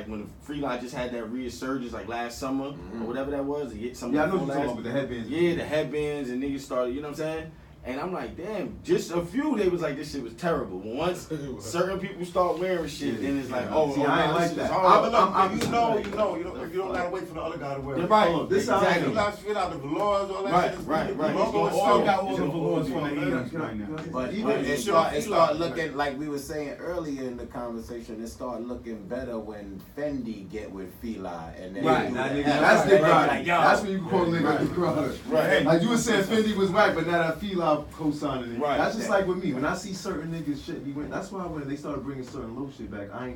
when the feline just had that resurgence, like last summer or whatever that was. Yeah, I know what you're talking about with the headbands. Yeah, the headbands and niggas started. You know what I'm saying? And I'm like, damn, just a few, they was like, this shit was terrible. But once certain people start wearing shit, then it's like, oh, see, I ain't like that. You don't gotta wait for the other guy to wear it. Right, this exactly. You guys feel out the velours, all that shit. Right. Logo still got all the velours from the 80s right now. But it start looking like we were saying earlier in the conversation. It start looking better when Fendi get with Fila and then Right, that's the guy. That's when you call nigga the crowd. Right. Like you were saying Fendi was whack, but now that Fila stop co-signing it. Right. That's just like with me. When I see certain niggas shit be winning, that's why when they started bringing certain low shit back, I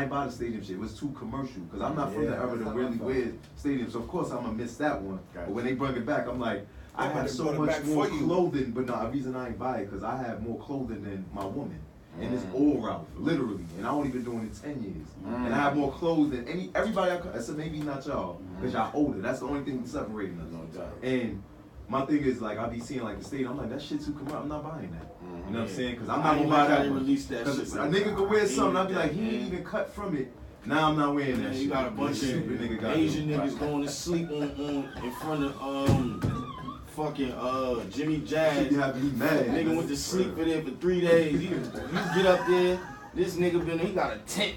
ain't buy the stadium shit. It was too commercial. Cause I'm not from the era to really wear stadium. So of course I'm gonna miss that one. But when they bring it back, I'm like, I Yeah, have they so brought it much back more for you. clothing. But no, the reason I ain't buy it, cause I have more clothing than my woman. And it's all Ralph, literally. And I only been doing it 10 years. And I have more clothes than everybody except maybe not y'all, because y'all older. That's the only thing separating us. No doubt. And my thing is, like, I be seeing, like, the state, I'm like, that shit too commercial. I'm not buying that. You know what I'm saying? Because I'm not going to buy that one. Release that Because shit. a nigga could wear something, I'd be like, he Yeah. ain't even cut from it. Now I'm not wearing that shit. You got a bunch of Stupid nigga got Asian it. niggas going to sleep on in front of fucking Jimmy Jazz. You have to be mad. Nigga went to sleep for there for 3 days. You get up there, this nigga he got a tent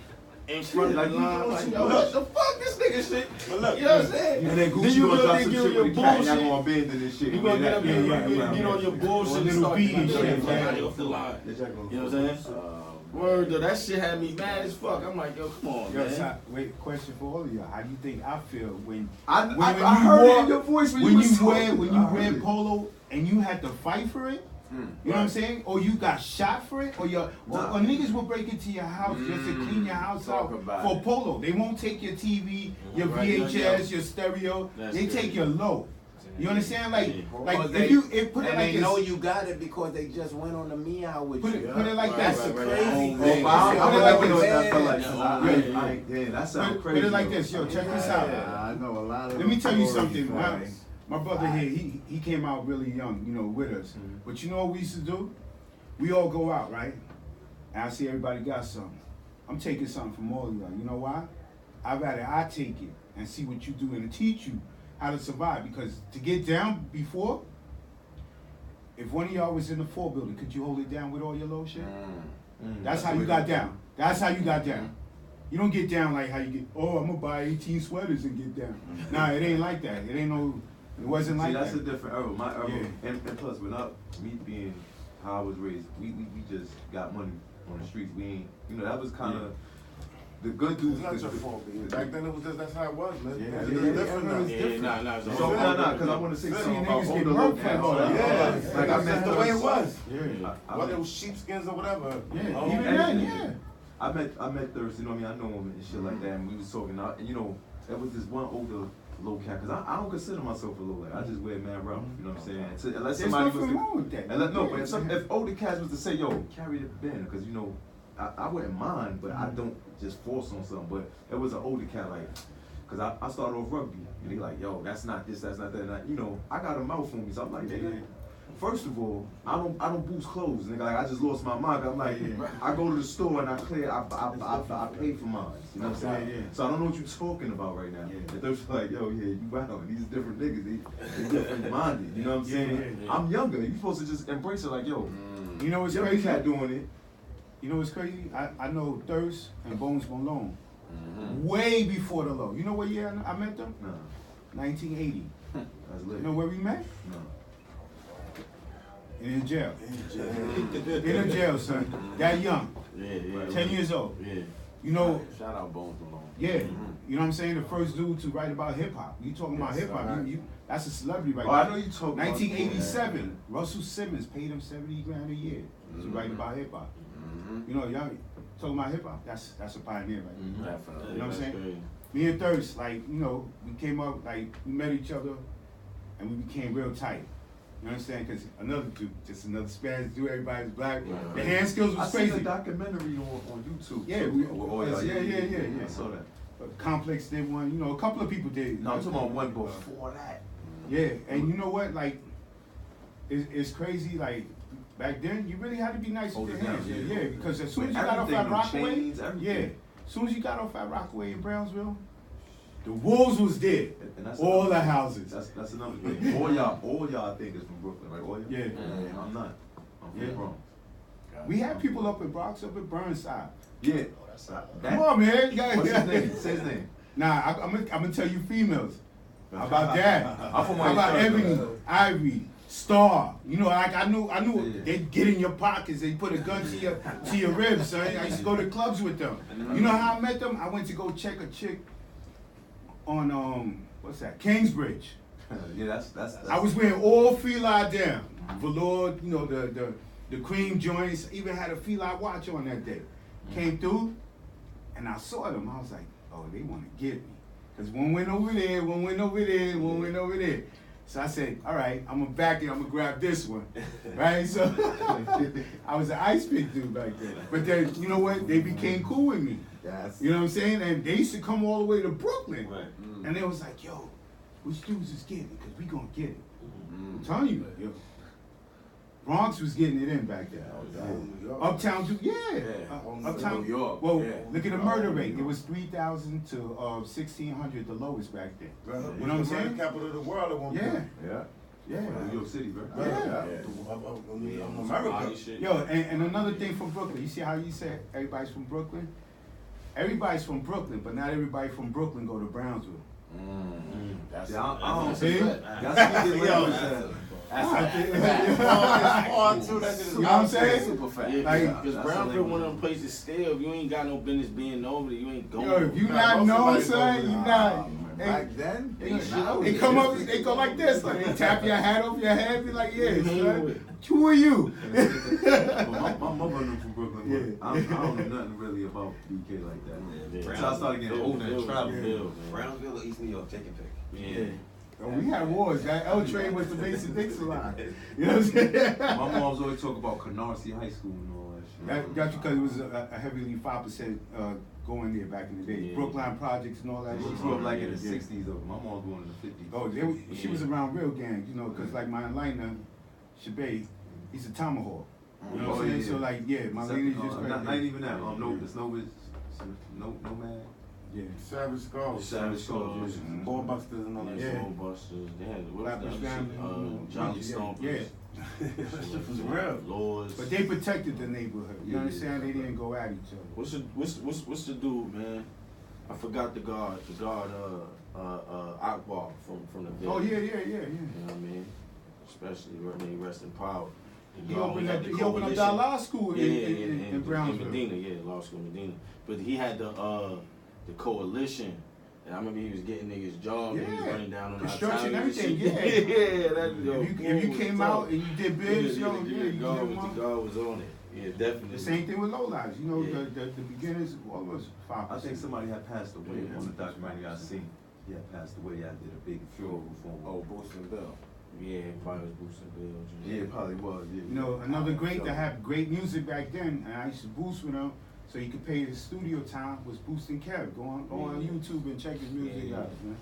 in front of Like, the you line. doing Like, too yo, much. what the fuck this nigga shit? But look, You know what I'm saying? And then Gucci you gonna go drop there some get shit on your with the cat, and y'all bullshit. gonna abandon this shit. You gonna get up here, Yeah, get on your bullshit and little start beat and getting shit, somebody yeah. off the line. Yeah, Jack gonna- You know what I'm saying? Word though, that shit had me mad as fuck. I'm like, yo, come on, Yo, man. so, wait, question for all of y'all. How do you think I feel when I when heard you it wore- in your voice when when you you was wear talking. when you I heard wear it. polo and you had to fight for it? You know what I'm saying? Or you got shot for it? Or Nah. or niggas will break into your house just to clean your house Talk out about for it. polo. They won't take your TV, your Right, VHS, yeah. your stereo. That's They good. take your low. You understand? Like Because if put it and like they know this. you got it because they just went on the meow with Put you. it like That's that. the crazy Oh, thing. man. I Put it would like like to know what this. that felt like. Yeah. Yeah, that sounds Put crazy. it like though. this, yo. Check this out. I know a lot of. Let me tell you stories, something. man. My brother here, he came out really young, you know, with us. But you know what we used to do? We all go out, right? And I see everybody got something. I'm taking something from all of y'all. You know why? I'd rather I take it and see what you do and teach you how to survive. Because to get down before, if one of y'all was in the 4 building, could you hold it down with all your low shit? That's how you got down. That's how you got down. You don't get down like how you get, oh, I'm gonna buy 18 sweaters and get down. Nah, it ain't like that. It ain't no, it wasn't See, like that's that. a different era. My era, Yeah. and plus, without me being how I was raised, we just got money on the streets. We ain't, you know, that was kind of the good dudes. It's not your fault, man. Back then it was just, that's how it was, man. Yeah, It's yeah, different now. Yeah, it's So nah, because I want to say See, something niggas about get older murked cats. for that. Yeah, Like I met the way it was. Yeah. Whether it was sheepskins or whatever. Yeah, Oh, even and- then, yeah. I met Thirst, you know what I mean? I know him and shit like that, and we was talking out, and you know, there was this one older low cat, because I don't consider myself a low, like, I just wear mad rough, you know what I'm saying? Unless There's somebody was nothing to, wrong with that. no, Yeah, but if older cats was to say, yo, carry the bin, because you know, I wouldn't mind, but I don't just force on something, but it was an older cat, like, because I started off rugby, and he like, yo, that's not this, that's not that, and you know, I got a mouth on me, so I'm like, nigga, first of all, I don't boost clothes, nigga. Like I just lost my mind. I'm like, I go to the store and I clear. I pay for mine. You know what I'm saying? Yeah. So I don't know what you're talking about right now. Yeah. And they're just like, yo, yeah, you wow. These different niggas. They different minded. You know what I'm saying? Yeah. I'm younger. You supposed to just embrace it. Like, yo, You know what's your crazy? cat doing it. You know what's crazy? I know Thirst and Bones Malone way before the low. You know what year I met them? Nah, 1980. that's lit. You know where we met? No. In the jail. In the jail, son. That young. Yeah. 10 years old. Yeah. You know, Shout out Bones Malone. yeah. You know what I'm saying? The first dude to write about hip hop. You talking about hip hop? You that's a celebrity right Oh, there. I know you talking about 1987. Russell Simmons paid him $70 grand a year to write about hip hop. You know, y'all talking about hip hop. That's a pioneer right there. Definitely. You know what I'm saying? Me and Thirst, like, you know, we came up, like, we met each other, and we became real tight. You understand? Because another dude, just another Spanish dude, everybody's black. Right. The hand skills I was seen a crazy. documentary on YouTube. Yeah, too. we- yeah. I saw that. Complex did one, you know, a couple of people did. No, I'm talking about one before that. Yeah, and you know what? Like, it's crazy. Like, back then, you really had to be nice Hold with it your down, hands. yeah. Yeah, because as soon as you With got off at everything, Rockaway, chains, everything. as soon as you got off at Rockaway in Brownsville, the wolves was there. And that's All the another- houses. That's another thing. All y'all think is from Brooklyn, right? All y'all? Yeah. I'm not. I'm from Yeah. the Bronx. We had people up in Bronx, up at Burnside. Yeah. Come on, man. You gotta- What's his name? Say his name. Nah, I'm gonna tell you females. How about that? I'm from How about White Shirts, Ebony, though. Ivy, Star? You know, like I knew Yeah. they get in your pockets. They put a gun to your ribs. Son. I used to go to clubs with them. You know how I met them? I went to go check a chick on what's that? Kingsbridge. Yeah, that's I was wearing all Fila down. velour, you know, the cream joints, even had a feline watch on that day. Came through, and I saw them. I was like, oh, they want to get me. Because one went over there, one went over there, one went over there. So I said, all right, I'm going to back it, I'm going to grab this one. Right? So I was an ice pick dude back then. But then, you know what? They became cool with me. Yes. You know what I'm saying? And they used to come all the way to Brooklyn. Right. And they was like, yo, which dudes is getting it? Because we going to get it. I'm telling you, yo. Bronx was getting it in back then. Uptown, Uptown, New York. Well, Yeah. look at the murder rate. It was 3,000 to 1,600, the lowest back then. You know what I'm saying? Capital of the world at one Yeah, point. Yeah. yeah. New York City, bro. Yeah. I'm America. Yo, and another thing from Brooklyn. You see how you said everybody's from Brooklyn? Everybody's from Brooklyn, but not everybody from Brooklyn go to Brownsville. That's Yeah, I don't See? That's speaking language. That's You too. That's know what I'm saying? Super fat. Yeah, Like- because Brownfield one of them places still, if you ain't got no business being over there, you ain't going. Yo, if you not known, son, you not. Back then, They come up, they go like this, like they tap your hat off your head, be like, yeah, Who you son. with? Who are you? My mother knew from Brooklyn, but I don't know nothing really about BK like that. Until I started getting older and traveling. Brownsville or East New York, take a pick. Yeah. Oh, we had wars. That L train was the Mason Dixon line. You know what I'm saying? My mom's always talk about Canarsie High School and all that shit. That got you because it was a heavily 5% going there back in the day. Yeah. Brookline Projects and all that. She grew up like in the 60s though. My mom's born in the 50s. Oh, she was around real gangs, you know, because like my Lina, Shabay, he's a tomahawk. You know what I'm saying? So like, yeah, my lady's just not even that. No, the snow is nomad. Yeah. Savage Skulls. Savage Skulls. Ball Busters and all that Yeah, shit. Busters. They had what Black was Bush that other Family, shit? Jolly Stompers. Yeah. That shit was real. Lords. But they protected the neighborhood. You Yeah. understand? They didn't go at each other. What's the dude, man? I forgot the guard Akbar from the village. Oh yeah. You know what I mean? Especially when they rest in power. He opened up that coalition. law school in in Brownsville. Medina, yeah, law school in Medina. But he had the coalition. And I remember he was getting niggas jobs and he was Yeah. running down on the Construction, Italians and everything, shit. Yeah, that, yo, If you came out and you did bids, yo, you the did guard them up. was on it. Yeah, definitely. The same thing with low lives. You know, Yeah. the beginners, what was 5%? I think somebody had passed away Yeah. on the documentary I seen. He had passed away. I did a big funeral for him. Oh, Boston Bill. Yeah, probably was boosting bills. Yeah, probably was. Yeah. You know, another great to have great music back then, and I used to boost with him, so he could pay his studio time, was Boosting Kev. Go on YouTube and check his music Yeah. out, man.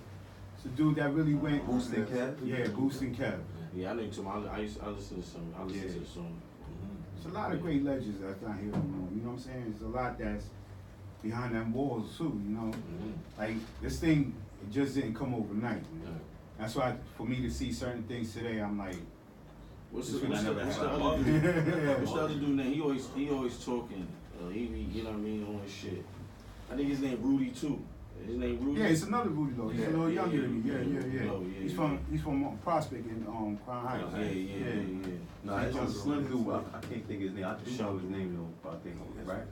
It's a dude that really went. Boosting Kev? Yeah, Boosting Kev. Yeah, I know too. I listen to some. I listen to the song. It's a lot of great legends that's not here anymore. You know what I'm saying? There's a lot that's behind them walls too. You know, like this thing, it just didn't come overnight. Yeah. That's why, for me to see certain things today, I'm like, What's This the would never other happen. dude? What's the other dude name? He always talking. He be, you know what I mean, on his shit. I think his name Rudy too. His name Rudy. yeah, it's another Rudy though. He's a little Yeah, younger than me. yeah, Yeah. oh, yeah, He's yeah. from Prospect in Crown Heights. Yeah. No, it's a slim dude. I can't think his name. I do know his name though, but I think right.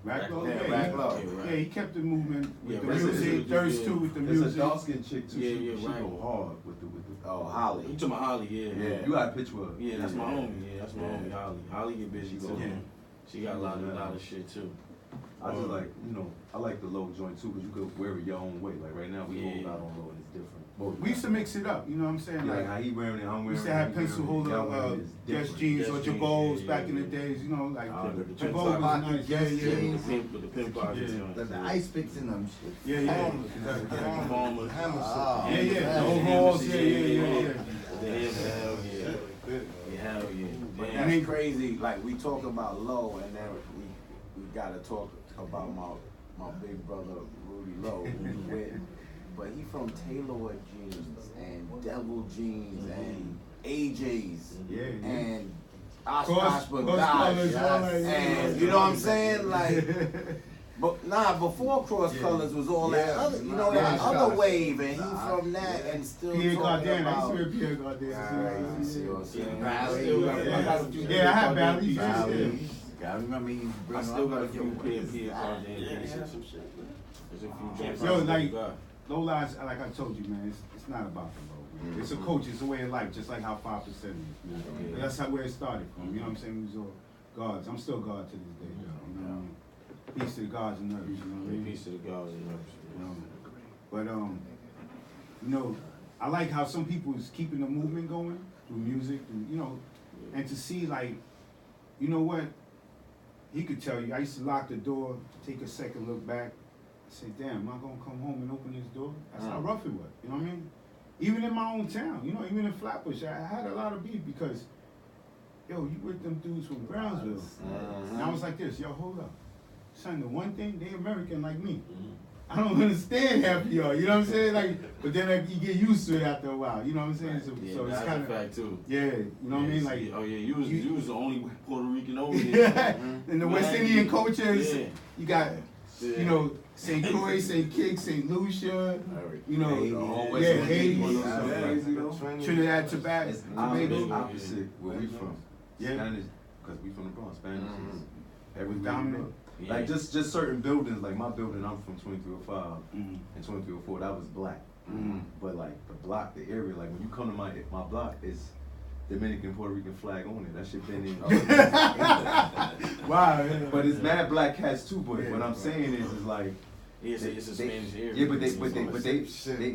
Racklow, Yeah, yeah, Racklow. yeah, he kept the movement with Yeah, the Racklow music, is- thirst yeah. too with the There's a music. dark skinned chick too. Yeah, she yeah, she right. go hard with the. Oh, Holly. You talking about Holly? Yeah. Yeah. You got a picture of her. Yeah, that's my homie. Yeah, that's my Yeah. homie Holly. Holly get busy too. Yeah. She got a lot of shit too. I just like, I like the low joint too, because you could wear it your own way. Like right now, we Yeah. all got on low and it's different. Both We used to mix it up, you know what I'm saying? Yeah, like Like, how he wearing it, I'm wearing it. we used to have he wearing pencil it, holder, y'all wearing it, it's Guess different. jeans Guess or jeans, Jabos yeah, back in the yeah. days, you know, like The Jabot pimp was pocket, nice. Yeah, Yeah, yeah. with the pimp pockets Yeah. on it. The ice picks in them shit. Yeah, yeah. Farmer. Yeah, yeah, the overalls, yeah. The hell yeah. Hell yeah. But Damn. that's crazy. Like we talk about low, and then we gotta talk about my big brother Rudy Lowe, but he from Taylor jeans and Devil jeans and AJ's Yeah. and Cross Oshkosh colors, Bagash, all that, yeah. and you know what I'm saying, like. But before Cross Colors was all that Yeah, other, nah, that yeah, other Scott. wave, and he from that and still Pierre talking Gardin, I about. used to wear Pierre Gardin. You see what I'm saying? Yeah. I still got- I got a few Yeah, I had Valley. Valley. I remember he I bring still up got a like, few yo, what is PNP that? Gardin pieces. There's a few joints Yo, I like, still got. low lives, like I told you, man, it's not about the low. Man. It's a culture, it's a way of life, just like how 5% is. Man. Yeah. That's how where it started from. You know what I'm saying? We was all gods. I'm still God to this day. You know what I mean? Peace to the gods and nerds. You know what I mean? Peace to the gods and nerds. But you know, I like how some people is keeping the movement going through music, and you know, and to see like, you know what, he could tell you. I used to lock the door, take a second look back, say, damn, am I gonna come home and open this door? That's how rough it was. You know what I mean? Even in my own town, you know, even in Flatbush, I had a lot of beef because, yo, you with them dudes from Brownsville, and I was like this, yo, hold up, son. The one thing, they American like me. I don't understand half of y'all, you know what I'm saying? Like, but then you get used to it after a while, you know what I'm saying? So, Yeah, so it's that's kind a of fact too. Yeah, you know what I mean? Like, you was the only Puerto Rican over here. yeah. And the West Indian cultures, Yeah. you got, you know, St. Croix, St. Kitts, St. Lucia, you know, Haiti, Trinidad, Tobago. It's opposite where we from. Yeah. Spanish, because we from the Bronx. Spanish is everything. Dominant. Yeah. Like just certain buildings, like my building, I'm from 2305 and 2304. That was black. But like the block, the area, like when you come to my block, it's Dominican Puerto Rican flag on it. That shit been in. Wow. Yeah. But it's mad black cats too. But what I'm saying is like. It's a Spanish area. Yeah, but they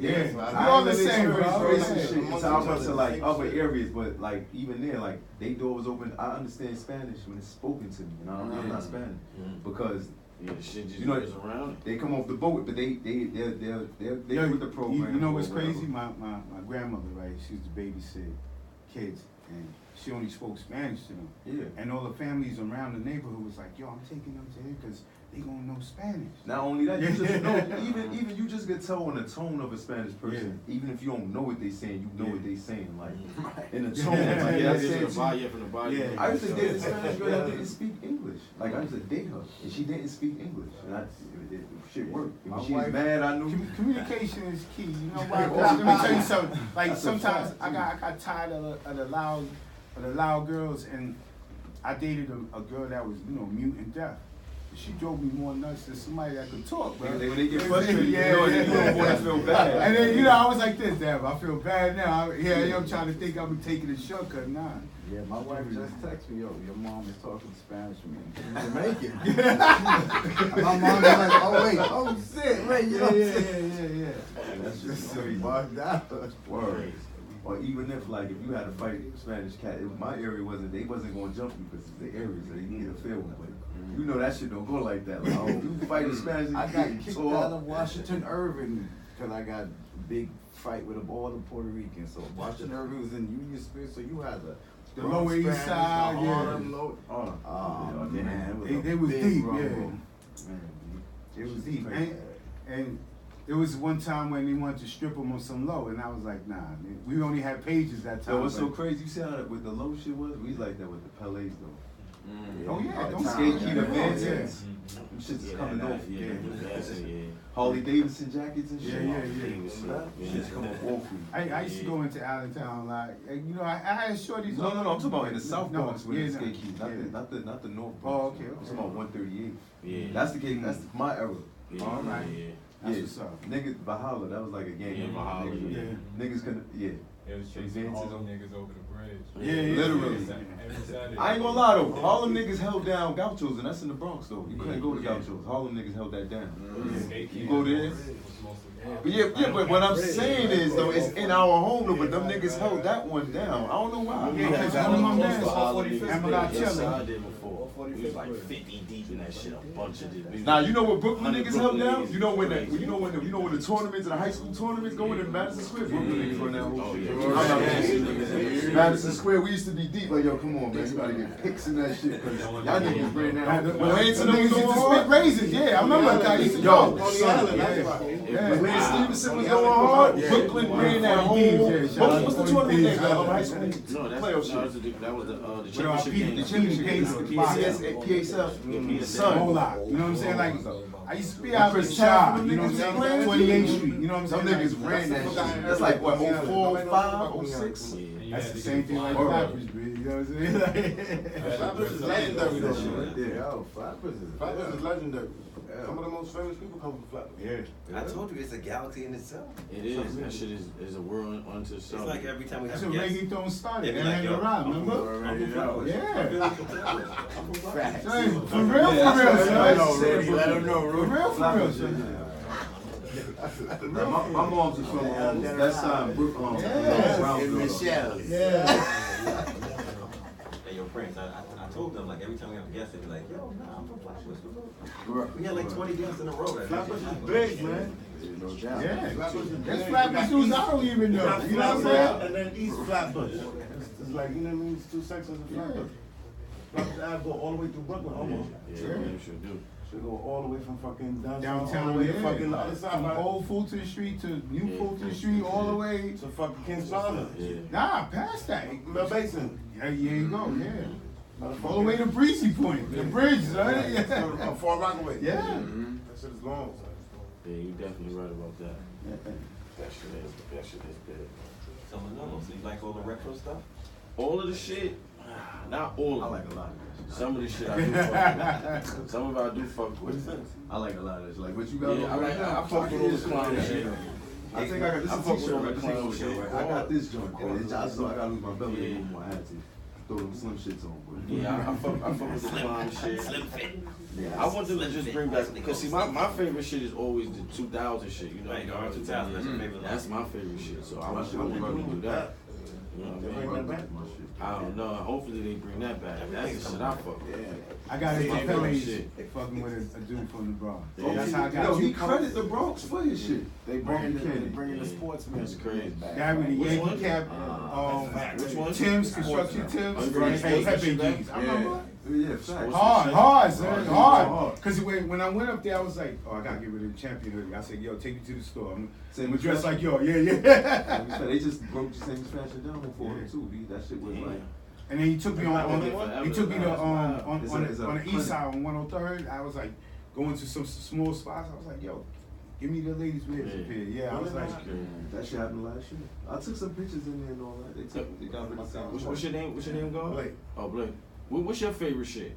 Yeah. I all the know they same, bro. experience racist shit. So I went to like other areas, but like even there, like they door was open. I understand Spanish when it's spoken to me, and I'm not Spanish because yeah, the shit just you know goes around. they come off the boat, but they're with the program. You know what's crazy? My grandmother, right? She used to babysit kids, and she only spoke Spanish to them. Yeah. And all the families around the neighborhood was like, yo, I'm taking them to here because they gonna know Spanish. Not only that, you just know, even you just get tell on the tone of a Spanish person. Yeah. Even if you don't know what they saying, you know what they saying. Like in the Yeah. tone. Like, Yeah, I it's said from to the body, from the body. Yeah. I used to date a Spanish girl that didn't speak English. Like I used to date her, and she didn't speak English, and shit worked. When she was mad, I knew. Communication is key. You know why? 'Cause let me tell you something. Like That's a sometimes fact, I got tired of the loud girls, and I dated a girl that was mute and deaf. She drove me more nuts than somebody that could talk, bro. When they get frustrated, you don't want to feel bad. And then I was like this, damn. I feel bad now. I'm trying to think I'm taking a shortcut. Nah. Yeah, my wife just texted me, yo, your mom is talking Spanish to me. Jamaican. And my mom was like, oh wait, oh shit, wait, you know what I'm saying? Yeah. That's just So crazy. bugged out. Word. Or even if like if you had to fight Spanish cat, my area they wasn't gonna jump you because it's the area, so you get a feel with it. You know that shit don't go like that. Like, oh, you fight in Spanish, I got kicked so out of Washington Irving because I got a big fight with all the Puerto Ricans. So Washington Irving was in Union Square, so you had the Lower East Spanish, Side, the yeah. Harlem, oh man, They was deep, yeah. Man, It was deep. And there was one time when they wanted to strip them on some low, and I was like, nah, man. We only had pages that time. Yo, what's so crazy? You see how with the low shit was? We like that with the Pele's though. Oh yeah, don't Skate say key that. advances. Them shit's coming off. Harley Davidson jackets and shit. Yeah. Shit's coming off you. I used to go into Allentown a lot. I had shorties. No, I'm talking about in the South Bronx with the yeah, skate keys, not the North Bronx. Oh, okay. I'm talking about 138. Yeah. That's the case. That's my era. All right. That's what's up. Niggas, Valhalla, that was like a gang. Yeah, Valhalla, yeah. Niggas couldn't, yeah. It was chasing all them niggas over the bridge. Yeah. Literally. Every Saturday. I ain't gonna lie though, Harlem niggas held down Gauchos, and that's in the Bronx though. You couldn't go to Gauchos. Harlem niggas held that down. You go there. But but what I'm saying is though, it's in our home though, but them niggas held that one down. I don't know why. Yeah, because one of my mans, Emilios, We was like 50 deep in that shit, a bunch of this. Now you know what Brooklyn 100 niggas held Brooklyn down? niggas. You know when the tournaments and the high school tournaments going in Madison Square, Brooklyn niggas run that whole Oh, shit. yeah. Madison Square, we used to be deep. Like, yo, come on, man, you gotta get pics in that shit. Cause y'all niggas right now. When Lance and them was going hard, raisins, yeah, I remember that guy used to yo, go. son, when Lance Stevenson was going hard, Brooklyn ran that whole. What's the tournament name? High school No, that playoff was shit. the The championship game. championship game. PSL. Son. Whole lot. You know what I'm saying? Like, I used to be out Chris in Shaw, Chapman, you know what I'm niggas saying? playing. 28th Street, you know what I'm Some saying? niggas ran that shit. That's like what, 04, 05, 06? That's the same thing like Flappers, man. You know what I'm saying? Flappers is legendary though. Yeah. Yo, Flappers is Flappers is legendary. Some of the most famous people come from Flatbush. Yeah. I told you it's a galaxy in itself. It is. That shit is a world unto It's itself. like every time we That's have when guests. reggaeton started. They be And like, hang yo, around, I'm from remember? Already know. Yeah. Facts. Son, for real, Yeah, son. Rudy, let him know, For Rudy. real, Flatbush, son. My mom's is from that side, Yeah. In Michelle. Yeah. Hey, yo, Prince, I told them, like, every time we have a guest, they be like, yo, nah, I'm from Flatbush. We had like 20 guests in a row. Flatbush is big, man. No doubt. Yeah. Flatbush is There's big. Flatbush dudes I don't even know. Got You know what I'm saying? and then East Flatbush. It's like, you know what I mean? It's two sections of Flatbush. Flatbush Ave go all the way through Brooklyn, almost. Yeah, you should do. Should go all the way from fucking downtown, all Downtown, the way yeah. to fucking the other side, From right? Old Fulton Street to New Yeah. Fulton Street, all the way. to fucking King's Plaza. Yeah. Nah, past that. Mill Basin. Yeah, there you go, yeah. Motherfucking- All the way to Breezy Point, the bridge, right? From Far Rockaway. Yeah. That shit is gone. Yeah, you definitely right about that. That shit is big. So Manolo, so you like all the retro stuff? All of the shit, not all I of like it. a lot of that shit. Some of the shit I do fuck with. Some of it I do fuck with. I like a lot of this. Like what you got Yeah, on I right like. now. I fuck with all the clown shit. I think I got this I fuck with t-shirt all right. the This clown t-shirt shit. right. I got this joint. All And the- I saw I gotta lose my belly a Yeah. little more. I had to throw them slim shits on. But Yeah, I fuck with the clown shit. Slim fit. I want them to just bring back, cause see my favorite shit is always the 2000 shit, you know. Right, the early 2000, that's your favorite That's line. my favorite shit, so I My want shit them was to do that. You know They what I bring mean? that back? my shit. I don't know, hopefully they bring that back. That's the shit I fuck with. I got That's his my favorite Pele's shit. fucking with a dude from the Bronx. Yeah. That's how I got Yo, he you. credit the Bronx for his shit. They bringing the Yeah. sportsmen That's crazy. back. That with the Which Yankee one? cap, Which one? Tim's, construction Tim's, Oh, you bring and sports Pepe shit back? jeans. I remember. Yeah, facts. Hard, son, Yeah, hard. Cause when I went up there, I was like, oh, I gotta get rid of the champion hoodie. I said, yo, take me to the store. I'm Same gonna dress fashion. like yo, yeah. They just broke the same fashion down before him too. That shit was like. And then he took me on he took me to It's on a the east side on 103rd. I was like going to some small spots. I was like, yo, give me the ladies' wear Yeah. up here. Yeah, I was like, That shit happened last year. I took some pictures in there and all that. They got rid of some. What's your name? What's your name, God? Blake. Oh, Blake. What's your favorite shit?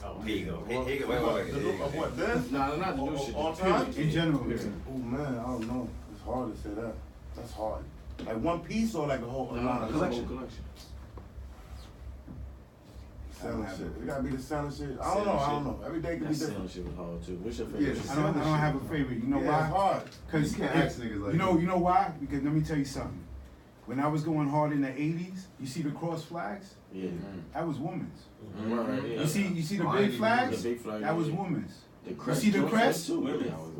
Oh, here you go. Here you go. Wait. The look of what, this? Nah, not the new shit. All the time? period. in general. Yeah. Oh man, I don't know. It's hard to say that. That's hard. Like one piece or like a whole No, line no, of collection. collection. I don't Selling have shit. it. It gotta be the selling shit. I don't know. Every day can be That sound different. shit was hard too. What's your favorite Yeah, shit? I don't have a favorite. You know Yeah, why? it's hard. Cause You can't ask niggas like you that. know why? Because let me tell you something. When I was going hard in the '80s, you see the cross flags? Yeah. That was women's. Right, yeah. You see the Oh, I big ain't even flags? The big flag, That was yeah. women's. The You crest see the joints crest? too.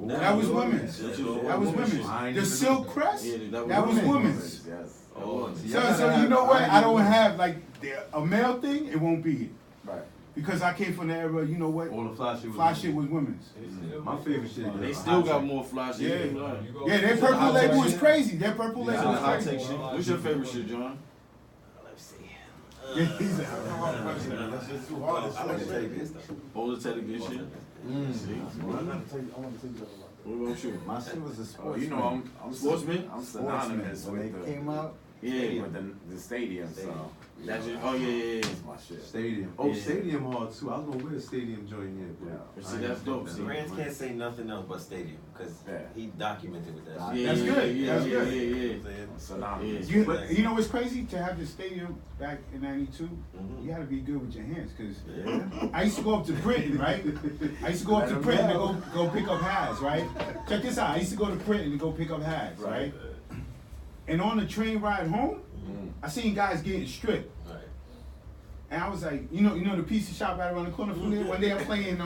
That was women's. That was women's. I ain't The even silk know that. crest? Yeah, That was women's. Yes. Oh, See, So you know what? I don't have like a male thing. It won't be it Right. because I came from the era. You know what? All the fly shit was. Fly shit was women's. My favorite shit. They still got more fly shit. Yeah. than fly. Yeah, their purple label was crazy. Their purple Yeah, label was high crazy. tech shit. What's your favorite shit, John? Let's see. Yeah, he's a- That's just too hard. It's I like so the shit. Teddy Bear stuff. All the Teddy Bear shit. See? I want to tell you that. What about you? My shit was a Oh, sportsman. you know, I'm Sportsman? I'm synonymous Sportsman. with When the they came out, Yeah. with the stadium. So That's it. Oh, yeah. That's my shit. stadium. Oh, Yeah. stadium hard too. I was gonna wear a stadium joint here, but Yeah. But see, that's dope. See, Brands can't say nothing else but stadium because Yeah. he documented with that Yeah, shit. That's good. Yeah, That's yeah, good. yeah, yeah. I'm synonymous. You know what's crazy? To have the stadium back in '92, you had to be good with your hands. Cause I used to go up to Princeton, right? I used to go up to Princeton to go pick up hats, right? Check this out. I used to go to Princeton to go pick up hats, right? And on the train ride home, I seen guys getting stripped. Right. And I was like, you know the pizza shop right around the corner from there? One day I'm playing,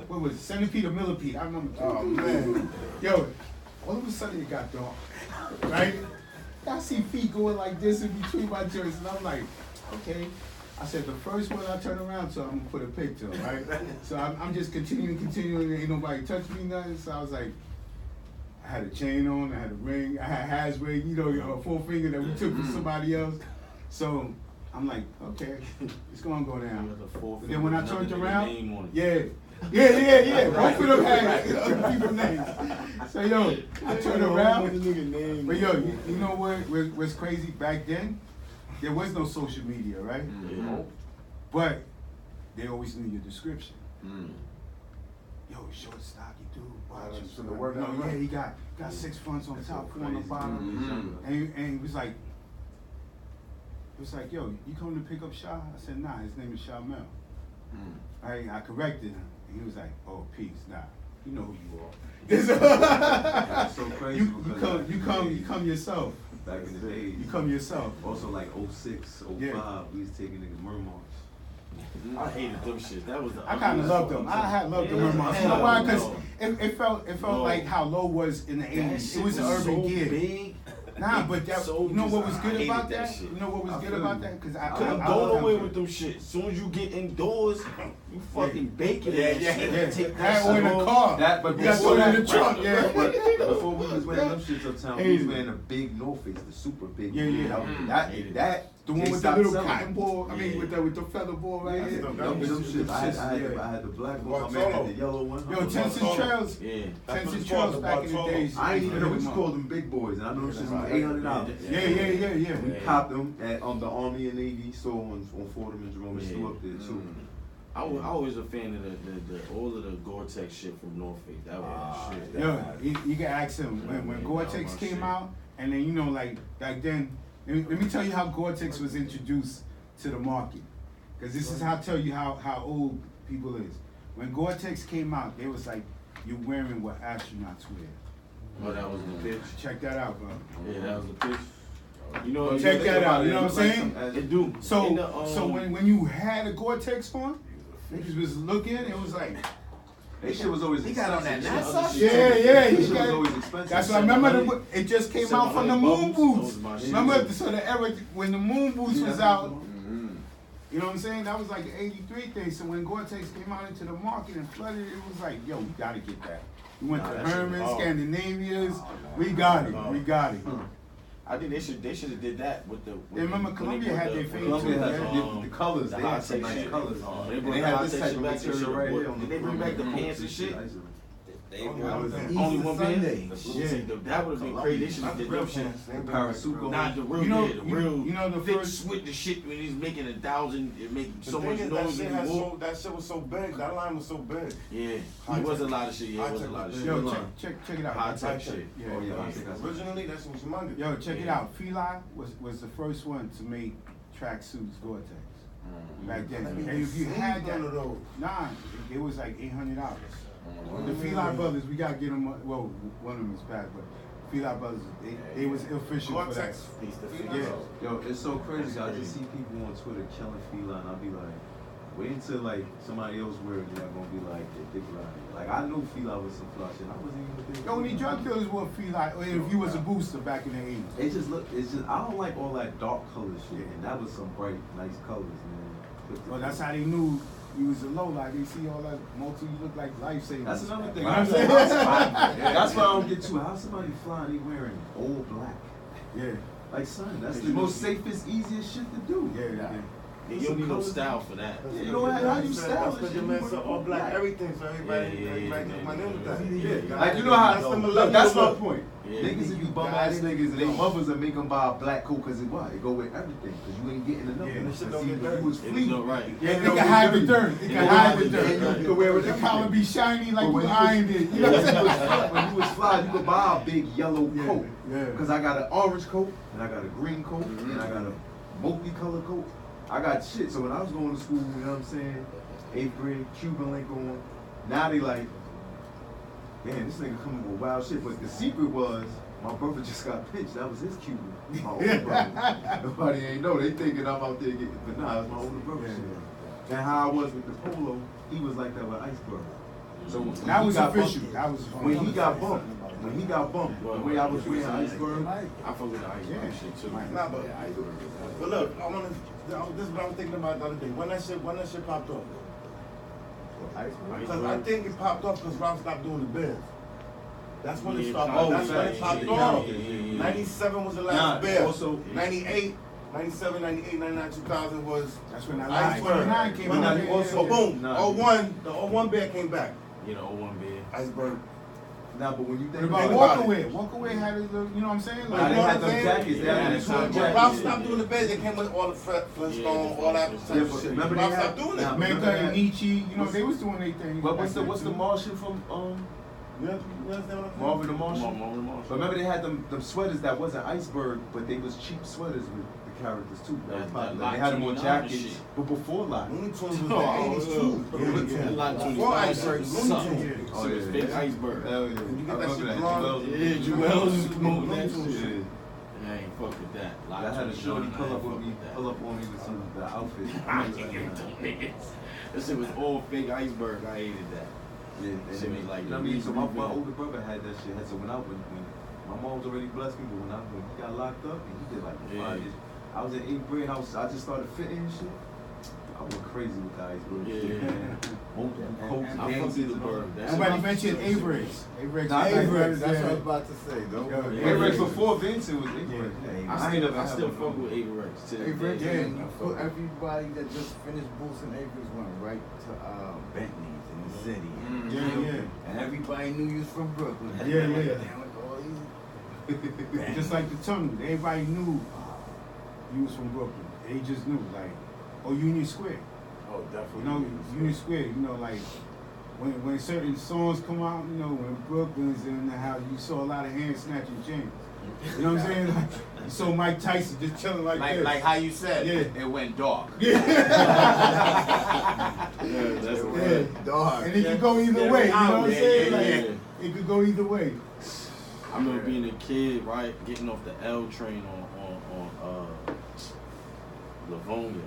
what was it, Centipede or Millipede? I remember. Oh, man. Yo, all of a sudden it got dark, right? I see feet going like this in between my joints, and I'm like, okay. I said, the first one I turn around to, I'm gonna put a pic to him, right? So I'm just continuing, ain't nobody touch me, nothing. So I was like, I had a chain on, I had a ring, I had has ring, you know, a full finger that we took from somebody else. So I'm like, okay, it's gonna go down. But then when I turned around, yeah. Both of them had other people's names. So yo, I turned around. But yo, you know what's crazy? Back then, there was no social media, right? Yeah. But they always knew your description. yo, short stocky dude. Watch Yeah, him. from the workout, Yeah, right? he got 6 fronts on That's top, so 4 on the crazy. bottom. And he was like, yo, you coming to pick up Shah? I said, nah, his name is Shah Mel. I corrected him. And he was like, oh, peace, nah. You know who you are. That's so crazy. You come yourself. Back in the days. You come yourself. Also like 06, 05, Yeah. we was taking niggas Murmars. I hated them shit. That was the I kind of loved them. I had loved the Murmurs. You know why? Because it felt like how Low was in the 80s. It was an urban gig. Big. Nah, but that, So you know what was I good hated about that that? shit. You know what was I good feel about you. that? Because Couldn't I go love nowhere them. with them shit. As soon as you get indoors, you fucking baking Yeah, that yeah, shit. Yeah, Take that shit or in the home. car. But You got before to in the that, trunk, yeah. before we was wearing them shits uptown, we was wearing a big North Face, the super big. Yeah, yeah. That The one they with the stopped little selling. cotton ball, I mean, Yeah. with the feather ball right Yeah, here. them shits. I had the black one, my man had the yellow one. Yo, 10 cent trails. Yeah. 10 cent trails back in the days. I ain't even know, we just called them big boys, and I know them shits was $800. Yeah. We popped them at the Army and Navy store on Fordham and Jerome, and still up there too. I was a fan of the all of the Gore-Tex shit from North Face. That was shit. Yo, you can ask him when Gore-Tex came out, and then you know like back then. Let me tell you how Gore-Tex was introduced to the market, because this is how I tell you how old people is. When Gore-Tex came out, they was like, you're wearing what astronauts wear. Oh, that was the pitch. Check that out, bro. Yeah, that was the pitch. You know, Check that out. You know what I'm saying? It do. So In the, so when you had a Gore-Tex on, niggas was looking, it was like. That shit was always He got on that expensive. NASA Yeah, That he shit was got. always expensive. That's why I remember it just came out from the 700 moon bubbles, boots. those my shit. Remember, so the era when the moon boots was out, Mm-hmm. you know what I'm saying? That was like the '83 thing. So when Gore-Tex came out into the market and flooded, it was like, yo, we gotta get that. We went Nah, to that shit was Herman, hard. Scandinavias. Oh, We man. got it. Oh. We got it. I think they should have did that with the. Yeah, remember when Columbia they had put their the- fame when Columbia they had put the colors. the They hot had some tech nice shit. colors. They And brought they the had hot this tech type shit of back. They material should've right brought- here on the Did they bring back the front. pants and shit? They Only one Sunday. pair? See, that would have been crazy. They should have did them shit. The Parasuco. Not the real, You know- yeah, the real. you know the thick first- with the shit when he's making 1,000, it make The so thing much is, noise when he walk. that shit was so big. That line was so big. Yeah, High it was a tech. lot of shit. Yeah, it was a High lot of tech. shit. Yo, check it out. High tech High shit. tech. Yeah. Oh yeah, I think that's Originally, that shit was humongous. Yo, check it Yeah. out. Feli was the first one to make tracksuits Gore-Tex back then. And if you had that, one of those. nah, it was like $800. The Feli brothers, we gotta get them. Well, one of them is back, but Feli brothers, they was official for that. Gore-Tex. Yeah. Yo, it's so crazy. I just see people on Twitter killing Fila, and I'll be like, wait until like somebody else wear it, you're not gonna be like, they think like I knew Fila was some fly shit. I wasn't even a big. The only drug killers were Feli, or if you was a booster back in the 80s. It's just I don't like all that dark color shit, and that was some bright, nice colors, man. Well, that's how they knew you was a low light. They see all that multi, you look like lifesavers. That's another thing. You know what I'm saying? That's why I don't get too. How somebody flying, they wearing all black. Yeah, Like, son, that's the most safest, easiest shit to do. yeah. Yeah, you don't need no style for that. Yeah, you know how you style That's this because shit. your man said all black everything, so Yeah. everybody gets my name with that. Yeah, like you know how. That's the Look, that's my millennial point. Yeah. Niggas, if you bum ass niggas, and their mothers will make them buy a black coat because it what? It go with everything. Because you ain't getting enough. Yeah, of it. this shit See, don't get when dirty. you was It fleet. look right. Yeah, It it don't can get hide the dirty. dirt. It It can don't hide hide the the dirt. dirt. You can wear it The everything. collar be shiny like But you when you ironed it. You know what I'm saying? when you was fly, you could buy a big yellow Yeah, coat. yeah. Because I got an orange coat, and I got a green coat, and I got a multicolored coat. I got shit. So when I was going to school, you know what I'm saying? 8th grade, Cuban link on. Now they like, man, this nigga coming with wild shit. But the secret was, my brother just got pinched. That was his Cuban. My older brother. Nobody ain't know. They thinking I'm out there getting, but nah, it's my older brother shit. And how I was with the polo, he was like that with Iceberg. So when That he was got official. bumped- That was when he got bumped, the way I was wearing Iceberg, I fuck with the ice Yeah. shit too. Nah, but look, I wanna. This is what I'm thinking about the other day. When that shit popped off. Because I think it popped off because Ralph stopped doing the bears. That's when it started. Oh, That's when it facts. popped Yeah, off. yeah. 97 was the Nah, last bear. also- 98, 97, 98, 99, 2000 was That's when that Iceberg. 29 came When out. that Yeah, also, yeah. boom, Nah. 01, the 01 bear came back. You know, 01 bid. Iceberg. Nah, but when you What think about about Walkaway? Walkaway had his little, you know what I'm saying? Nah, they had them jackets. They had Yeah, them When yeah. Ralph stopped doing the beds, they came with all the Flintstones, all that type of shit. remember they Ralph had- stopped doing Nah, it. Mecca and Nietzsche, you know, they was doing their thing. What's back the then, too. Martian from You understand what I'm saying? Marvin the Martian? Marvin But remember they had them sweaters that wasn't iceberg, but they was cheap sweaters with the characters too. That was That popular. They had them on 29 jackets, shit. but before Lot. Looney Tunes was the Oh, 80s too. Looney yeah. Tunes. Lot Before 25 Iceberg, shit Looney sucked. Tunes. Oh yeah, Fake iceberg. Hell yeah. You get I that remember shit that. blonde. Yeah, Joel's smoking that Looney shit. Tunes. Yeah, I ain't fuck with that. I had a shorty pull up with me, pull up on me with some of the outfit. I can't give it to niggas. This shit was all fake iceberg. I hated that. Yeah, Shit was like you know what I mean? So my the older brother had that shit. So when my mom's already blessed me, but when he got locked up and he did like Yeah. 5 years, I was in 8th grade. I just started fitting and shit. I went crazy with the iceberg. Yeah. Multiple coats, I fucked dances, with the and all bird. that. That's Nobody my mentioned shit. Averex. Averex. Nah, Averex, that's what I was yeah. about to say. Don't Yo, worry. Averex before Vincent was Averex. Yeah. I still fuck with Averex to this Averex, day. yeah. and you put everybody that just finished boosting Averex went right to Bentley's in the city. Yeah, yeah. And everybody knew you was from Brooklyn. Yeah, yeah. Damn, like all these- Just like the tunnel, everybody knew you was from Brooklyn. They just knew, like, or Union Square. Oh, definitely. You know, Union Square. You know, like when certain songs come out, you know, when Brooklyn's in the house, you saw a lot of hand snatching James. You know what I'm saying? Like, you saw Mike Tyson just chilling like this. Like how you said, Yeah. it went dark. Yeah. Yeah, that's It right. went dark. And it could go either way. You know what I'm Yeah, saying? yeah, Like, yeah. it could go either way. I remember being a kid, right, getting off the L train on Livonia.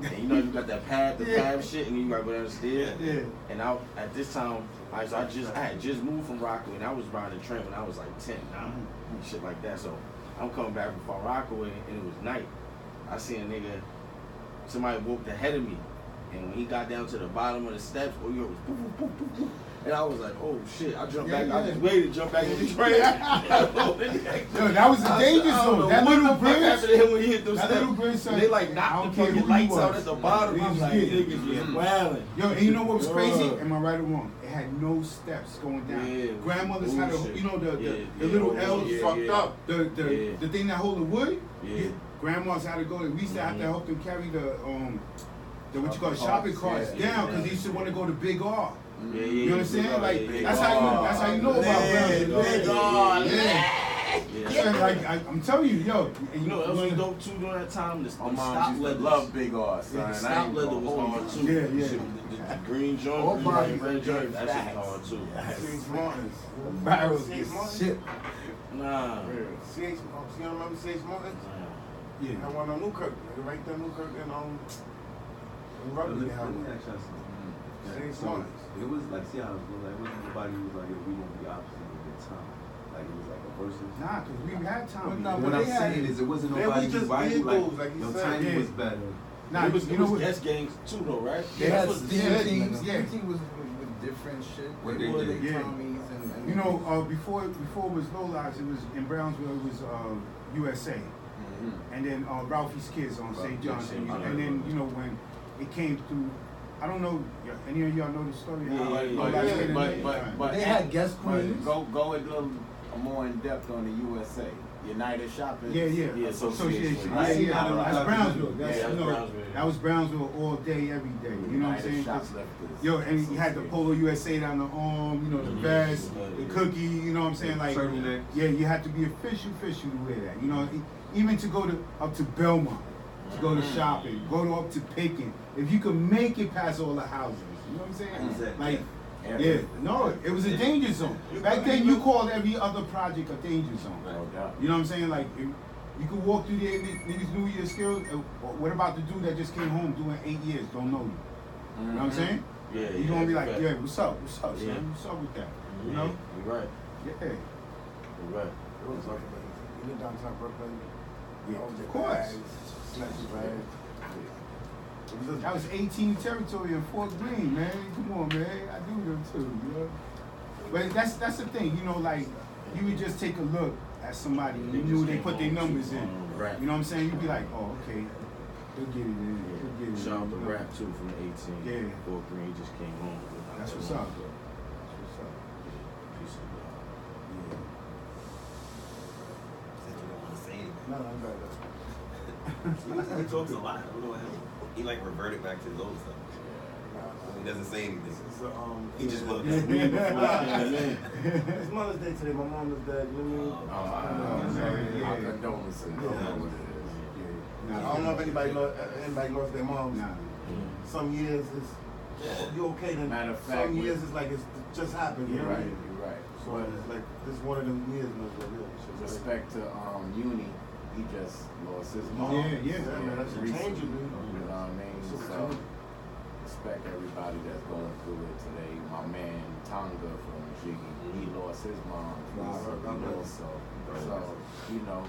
And you know you got that pad, the Yeah. pad shit, and you gotta go down the stairs. Yeah. And at this time, I had just moved from Rockaway, and I was riding the train when I was like 10, shit like that. So I'm coming back from Rockaway, and it was night. I seen a nigga, somebody walked ahead of me, and when he got down to the bottom of the steps, all you heard was poof, poof, poof, poof, poof. And I was like, oh shit! I jumped back. Yeah. I just waited, jumped back in the train. Yo, that was a danger zone. That little bridge. After him when he hit those That steps, little bridge, son, they like I knocked don't the care fucking who lights you out was. at the bottom. I'm Niggas like, get- niggas was wilding. Yo, and you know what was crazy? Word. Am I right or wrong? It had no steps going down. Yeah. Grandmothers had a, Bullshit. you know, the Yeah, little yeah, L's yeah, fucked yeah. up. The thing that hold the wood. Yeah. Grandmas had to go. We used to have to help them carry the what you call Shopping shopping carts, carts yeah, down yeah. because they used to want to go to Big R. Yeah, yeah, You understand? yeah, Like yeah, that's yeah. how you know about Yeah, Brownsville. Big R, Yeah. So, like I'm telling you, yo, and You know what else was dope too during that time? The My mom stop used to leather. love Big R, son. The I stop ain't leather gonna was hold hard you. too. Yeah, yeah. The green joint, All green bodies red are joint, that shit facts. was hard too. C.H. Martin. Barrels C.H. get Martin? shipped. Nah. C.H. You remember C.H. Martin? Yeah. I went on Newkirk, nigga, right there, Newkirk, and Rugby. Let me ask y'all something. C.H. So, Martin. it was like, see how it was like, it wasn't nobody who was like, yo, we gonna be opposite at that time. Like, it was like a versus. Nah, cause we had time. Well, nah, What but I'm they had- saying is, it wasn't They nobody was who just rivaled, vehicles, like like, you yo, said. Tiny Yeah. was better. Nah, it was you know what? S gangs too though, right? They Yeah, had that's what steam the- teams. yeah. Steam team was with different shit. What They they were did. they Yeah. Tommies and You know, before it was Low Lives, it was in Brownsville. It was USA, and then Ralphie's Kids on St. John's, and then you know when it came through. I don't know. Any of y'all know the story? Yeah, how yeah, Low yeah. Lives made a name? But they had guest but queens. go a little more in depth on the USA. United Shopping. Yeah. Yeah, Association. I see Yeah. that a lot. That's Brownsville. That's, Yeah, you that's know, Brownsville. that was Brownsville all day, every day. You know what I'm saying? United 'Cause- Shoplifters. Yo, and you had the Polo USA down the arm, you know, the vest, the cookie, you know what I'm saying? Like, Turtleneck. yeah, you had to be official to wear that. You know, even to go up to Belmont, to go to shopping, up to Picking. If you could make it past all the houses, you know what I'm saying? Exactly. Like, Yeah. yeah, no, it was a danger zone. Back then, you called every other project a danger zone. No doubt. You know what I'm saying? Like, if you could walk through there, niggas knew your skills. What about the dude that just came home doing 8 years, don't know you? You know what I'm saying? Yeah, You gonna be like, fact. yeah, what's up, son? Yeah. What's up with that? You Yeah, know? you're right. Yeah. You're right. You live downtown Brooklyn. Yeah, Owned your of course. bags, snatched your bags. That was 18 territory in Fort Greene, man. Come on, man. I do them too, you know? But that's the thing, you know, like, you would just take a look at somebody and you knew they put their numbers in. Right. You know what I'm saying? You'd be like, oh, okay, they'll get it in. They'll get it in. Shout out to Rap too from the 18. Yeah. Fort Green just came home. That's what's up. That's what's up. No, I'm back. He talks a lot. I don't know what happened. He like reverted back to his old stuff. He doesn't say anything. He just wanted to read before he came in. It's Mother's Day today. My mom is dead. You know what I mean? Our condolences. I don't know what it is. I don't know if anybody lost their moms. Nah. Some years it's you okay then. Matter of fact, some years it's like it's just happened. You You're know what I right. mean? You're right. So it's like this one of them years. You know, so yeah, Respect to Uni, he just lost his mom. Yeah, man, that should change you, dude. You know what I mean? So respect everybody that's going through it today. My man Tonga from Jiggy, he lost his mom recently also. So, you know,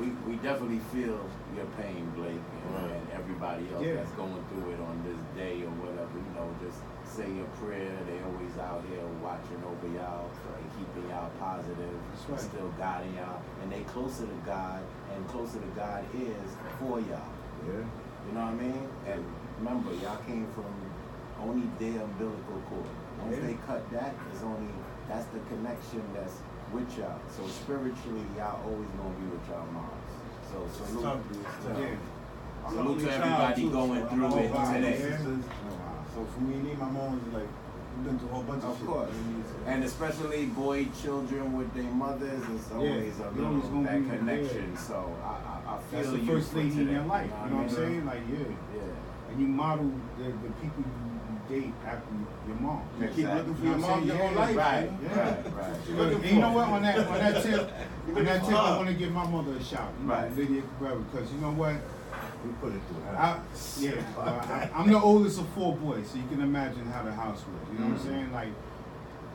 we definitely feel your pain, Blake, and everybody else that's going through it on this day or whatever. You know, just say your prayer. They always out here watching over y'all and keeping y'all positive, still guiding y'all. And they closer to God, and closer to God is for y'all. Yeah. You know what I mean? And remember, y'all came from only their umbilical cord. Once they cut that, that's the connection that's with y'all. So spiritually, y'all always gonna be with y'all moms. So salute. Salute to everybody going through it today. So for me, my mom was like, we've been through a whole bunch of shit. Of course. And especially boy children with their mothers, it's always a little that connection. So I feel that's the you first for lady in today, your life. You know what I'm I mean? saying? Like, Yeah. And you model the people you date after your mom. You keep looking for your mom your whole life. Right, Yeah. right. And you know what? On that tip, I want to give my mother a shout. You know, Lydia Cabrera, because you know what? We put it through hell. I'm the oldest of 4 boys, so you can imagine how the house was. You know what I'm saying? Like,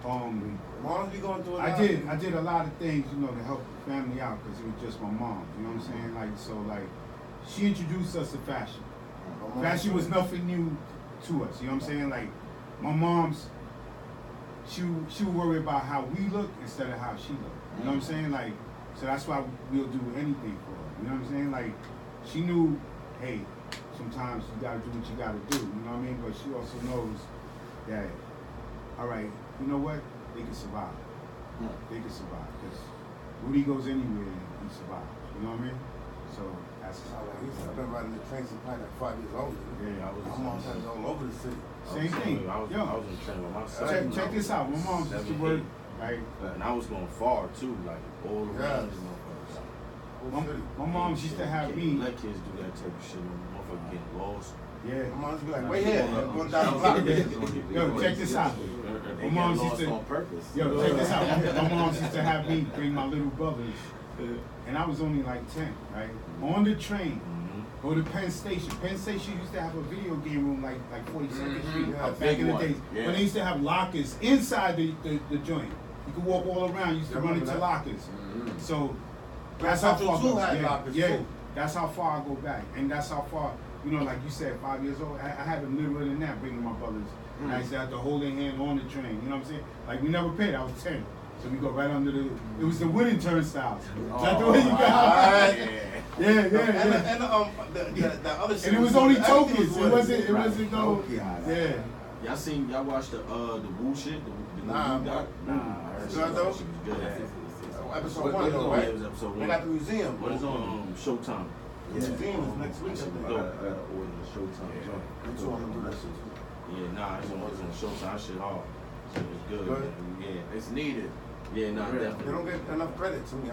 Moms be going through a lot. I did a lot of things, you know, to help the family out because it was just my mom. You know what I'm saying? Like, so like, she introduced us to fashion. Fashion was nothing new to us. You know what I'm saying? Like, my mom's, she would worry about how we look instead of how she looked. You know what I'm saying? Like, so that's why we'll do anything for her. You know what I'm saying? Like, she knew, hey, sometimes you gotta do what you gotta do. You know what I mean? But she also knows that, all right, you know what? They can survive. They can survive because Rudy goes anywhere and he survives. You know what I mean? So that's how I've been riding the train since probably like 5 years old. Yeah, I was. My mom's had all over the city. Same thing. I was in the train with my son. Check this out. My mom used to work, right? And I was going far too, like all around this motherfucker. My mom used to have me. Let kids do that type of shit. Motherfucker getting lost. Yeah. My mom's be like, wait here, going down the block. Yo, check this out. My mom used to. on purpose. Yo, check this out. My mom used to have me bring my little brothers, and I was only like 10, right? On the train. Go to Penn Station. Penn Station used to have a video game room like 42nd Street back in the days. When they used to have lockers inside the joint. You could walk all around. You used to run into lockers. So that's how far I go. Yeah, that's how far I go back. And that's how far, you know, like you said, 5 years old. I had them littler than that bringing my brothers. And I used to have to hold their hand on the train. You know what I'm saying? Like we never paid. I was 10. So we go right under the, it was the winning turnstiles. That's the way you got. Yeah. And the other shit. And it was only tokens. It wasn't no. Yeah. Y'all watched the Wu shit? Nah. Good though? She was good at it. Episode 1 though, right? Yeah, it was episode 1. They got the museum. What is on Showtime? The museum is next week. I gotta order the Showtime joint. I'm too to do that shit too. Yeah, nah, it's on Showtime. That shit hard. It's good. Yeah. It's needed. Yeah, nah, definitely. They don't get enough credit to me.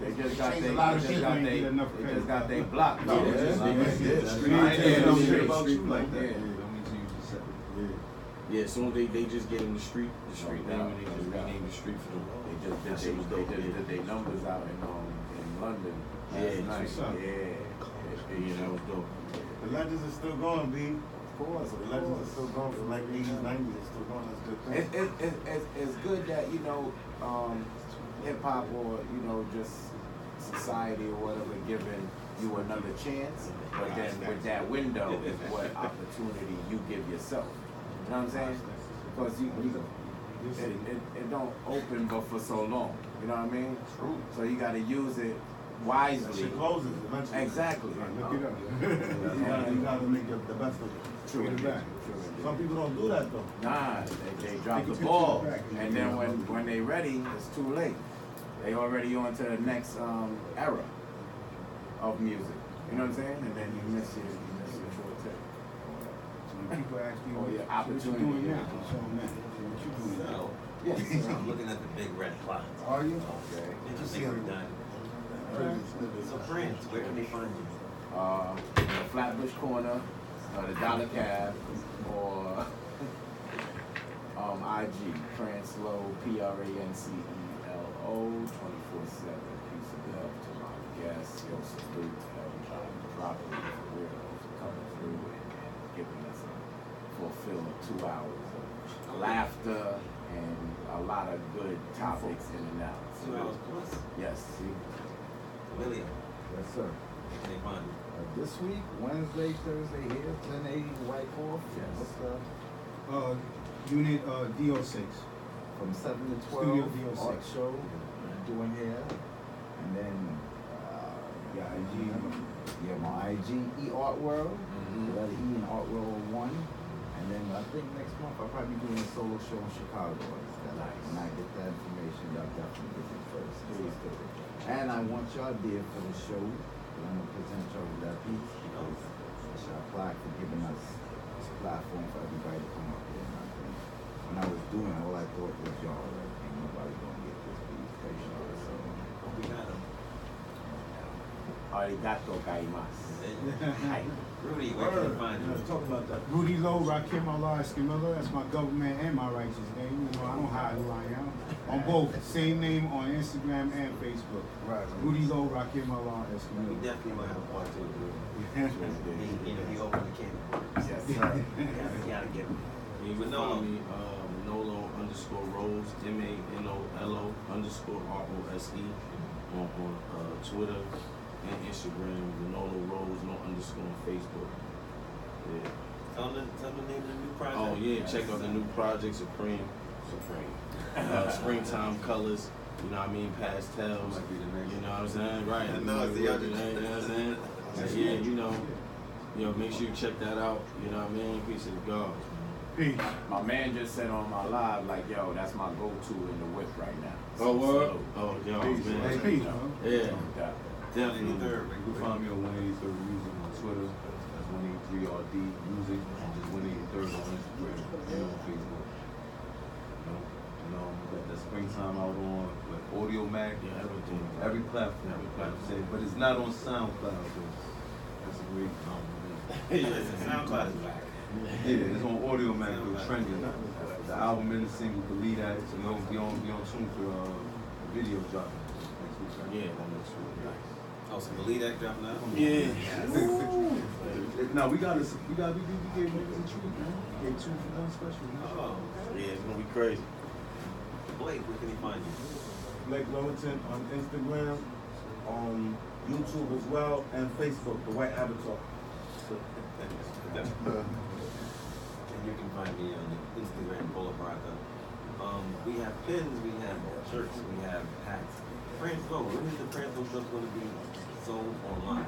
They just got Changed they a lot of just shit. got they block. No, Yeah, soon as they just get in the street name and they just rename the street for them. They just did their numbers out in London. Yeah, Nice. Yeah, that was dope. The legends are still going, B. Of course, The legends are still going from like 80s, 90s. It's still going. That's a good thing. It's good that hip hop or just society or whatever giving you another chance, but then with that window is what opportunity you give yourself. You know what I'm saying? Because it don't open but for so long. You know what I mean? True. So you got to use it wisely. Shit closes eventually. Exactly. Look it up. You gotta make the best of it. True. Some people don't do that though. Nah, they drop the ball, and then when they ready, it's too late. They already on to the next era. of music. You know what I'm saying? And then you miss your forte. When people ask you Oh, what yeah, you opportunity, doing yeah. now, show them that. What you doing now? So, Yes. I'm looking at the big red clouds. Are you? Okay. Interesting we've done. So friends, where can they find you? The Flatbush Corner, the Dollar Cab, or IG, Prancelo, Prancelo, 24/7. Peace of love to my guests. Yo, salute to everybody properly for real for coming through and giving us a fulfilling 2 hours of laughter and a lot of good topics in and out. 2 hours plus? Yes. Emilio, Yes, sir. where can they find you? This week, Wednesday, Thursday here, 1080 Whitehorse. Yes. What's the Unit DO6. from 7 to Studio 12 DO6. art show doing here, and then Yeah, IG. yeah, my IG Art World, Mhm. letter E in Art World 1, and then I think next month I'll probably be doing a solo show in Chicago. When I get that information, y'all definitely get it first. Please do it. And I want y'all there for the show. I'm gonna present y'all with that piece because it's our plaque for giving us this platform for everybody to come up here. And I think when I was doing it, all I thought was y'all. Like, ain't nobody gonna get this piece. They sure. So We got them. Arigato gozaimasu. Rudy, where can they find you? Talk about that. Rudy Low, RakimAllah, Emilio. That's my government and my righteous name. You know, I don't hide who I am. On both, same name on Instagram and Facebook. Right. Rudy Low, RakimAllah, We Emilio. definitely will have a part two of Rudy. He opened the can. Yes, sir. You gotta get him. You can follow me, Manolo _Rose, MANOLO_ROSE on Twitter and Instagram, Manolo Rose, no underscore on Facebook. Yeah. Tell them the name of the new project. Oh yeah, check out the new project, Supreme. Springtime colors, you know what I mean, pastels. Might be the next You know what I'm saying? Right. I know, it's the other- You know what I'm saying? So, yeah, you know, make sure you check that out. You know what I mean? Peace of the gods. Peace. My man just said on my live, like, yo, that's my go-to in the whip right now. Oh, word? salute. Oh, yo, Peace, man. Peace, man. man. Yeah, Yeah. definitely. You can find me on 183rd Music on Twitter. That's 183RD Music. And just 183rd on Instagram and on Facebook. We got that Springtime out on with Audio Mac. Yeah, everything. Every platform. Every platform. But it's not on SoundCloud. That's a great Listen, SoundCloud is back. Yeah, it's on Audio Mac. It's trending. The album and the single, Believe That. So we'll be on tune for a video drop next week. Right? Yeah, on this one. Oh, so the lead act dropping out? Yeah. No, we gave niggas a treat, man. We gave 2 for 1 special. Oh, Yeah, it's gonna be crazy. Blake, where can he find you? Blake Lowington on Instagram, on YouTube as well, and Facebook, the White Avatar. And you can find me on Instagram, Boulevard. We have pins, we have shirts, we have hats. Prancelo, when is the Prancelo stuff going to be sold online?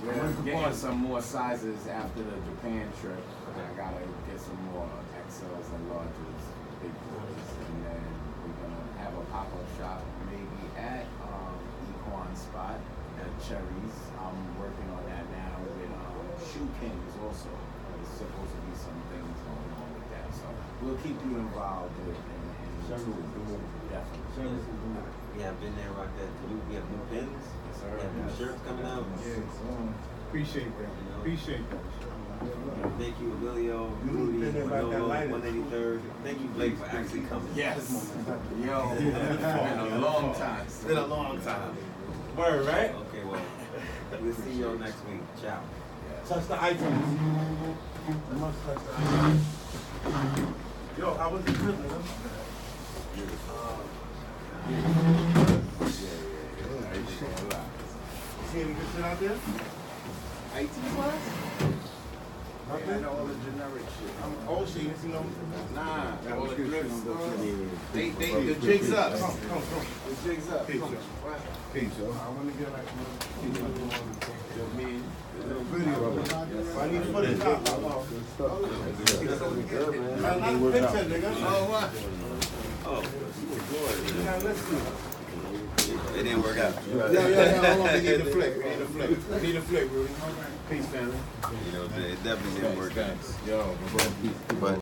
We're getting some more sizes after the Japan trip. I gotta get some more XLs and larges, big boys, and then we're gonna have a pop-up shop maybe at Equine Spot at Cherries. I'm working on that now with Shoe Kings also. There's supposed to be some things going on with that, so we'll keep you involved with and definitely. We have been there, rock that. We have new pins. Yes, sir. We have new shirts coming out. Appreciate that. Appreciate that. Thank you, Emilio, You Rudy, been there like that Manolo, lighter. 183rd. Thank you, Blake, for actually coming. Yes. Yo, it's been a long time. It's been a long time. Word, right? Okay, well, we'll see y'all next week. Ciao. Touch the items. You must touch the items. Yo, I was in prison, huh? See any good shit out there? IT class? Nothing? All the generic shit. Oh shit, you know? Nah, all the thrift stores. Yeah. The jig's up. Come. The jig's up. Peace, Come yo. on. Peace, yo. I wanna get like Yo, me, a little video. I need footage out. Not a picture, nigga. Oh, what? Oh, you were good. You gotta listen. It didn't work out. Hold on, we need the flick, we need a flick, Rudy. Peace, family. You know, it definitely didn't work out. Yo, But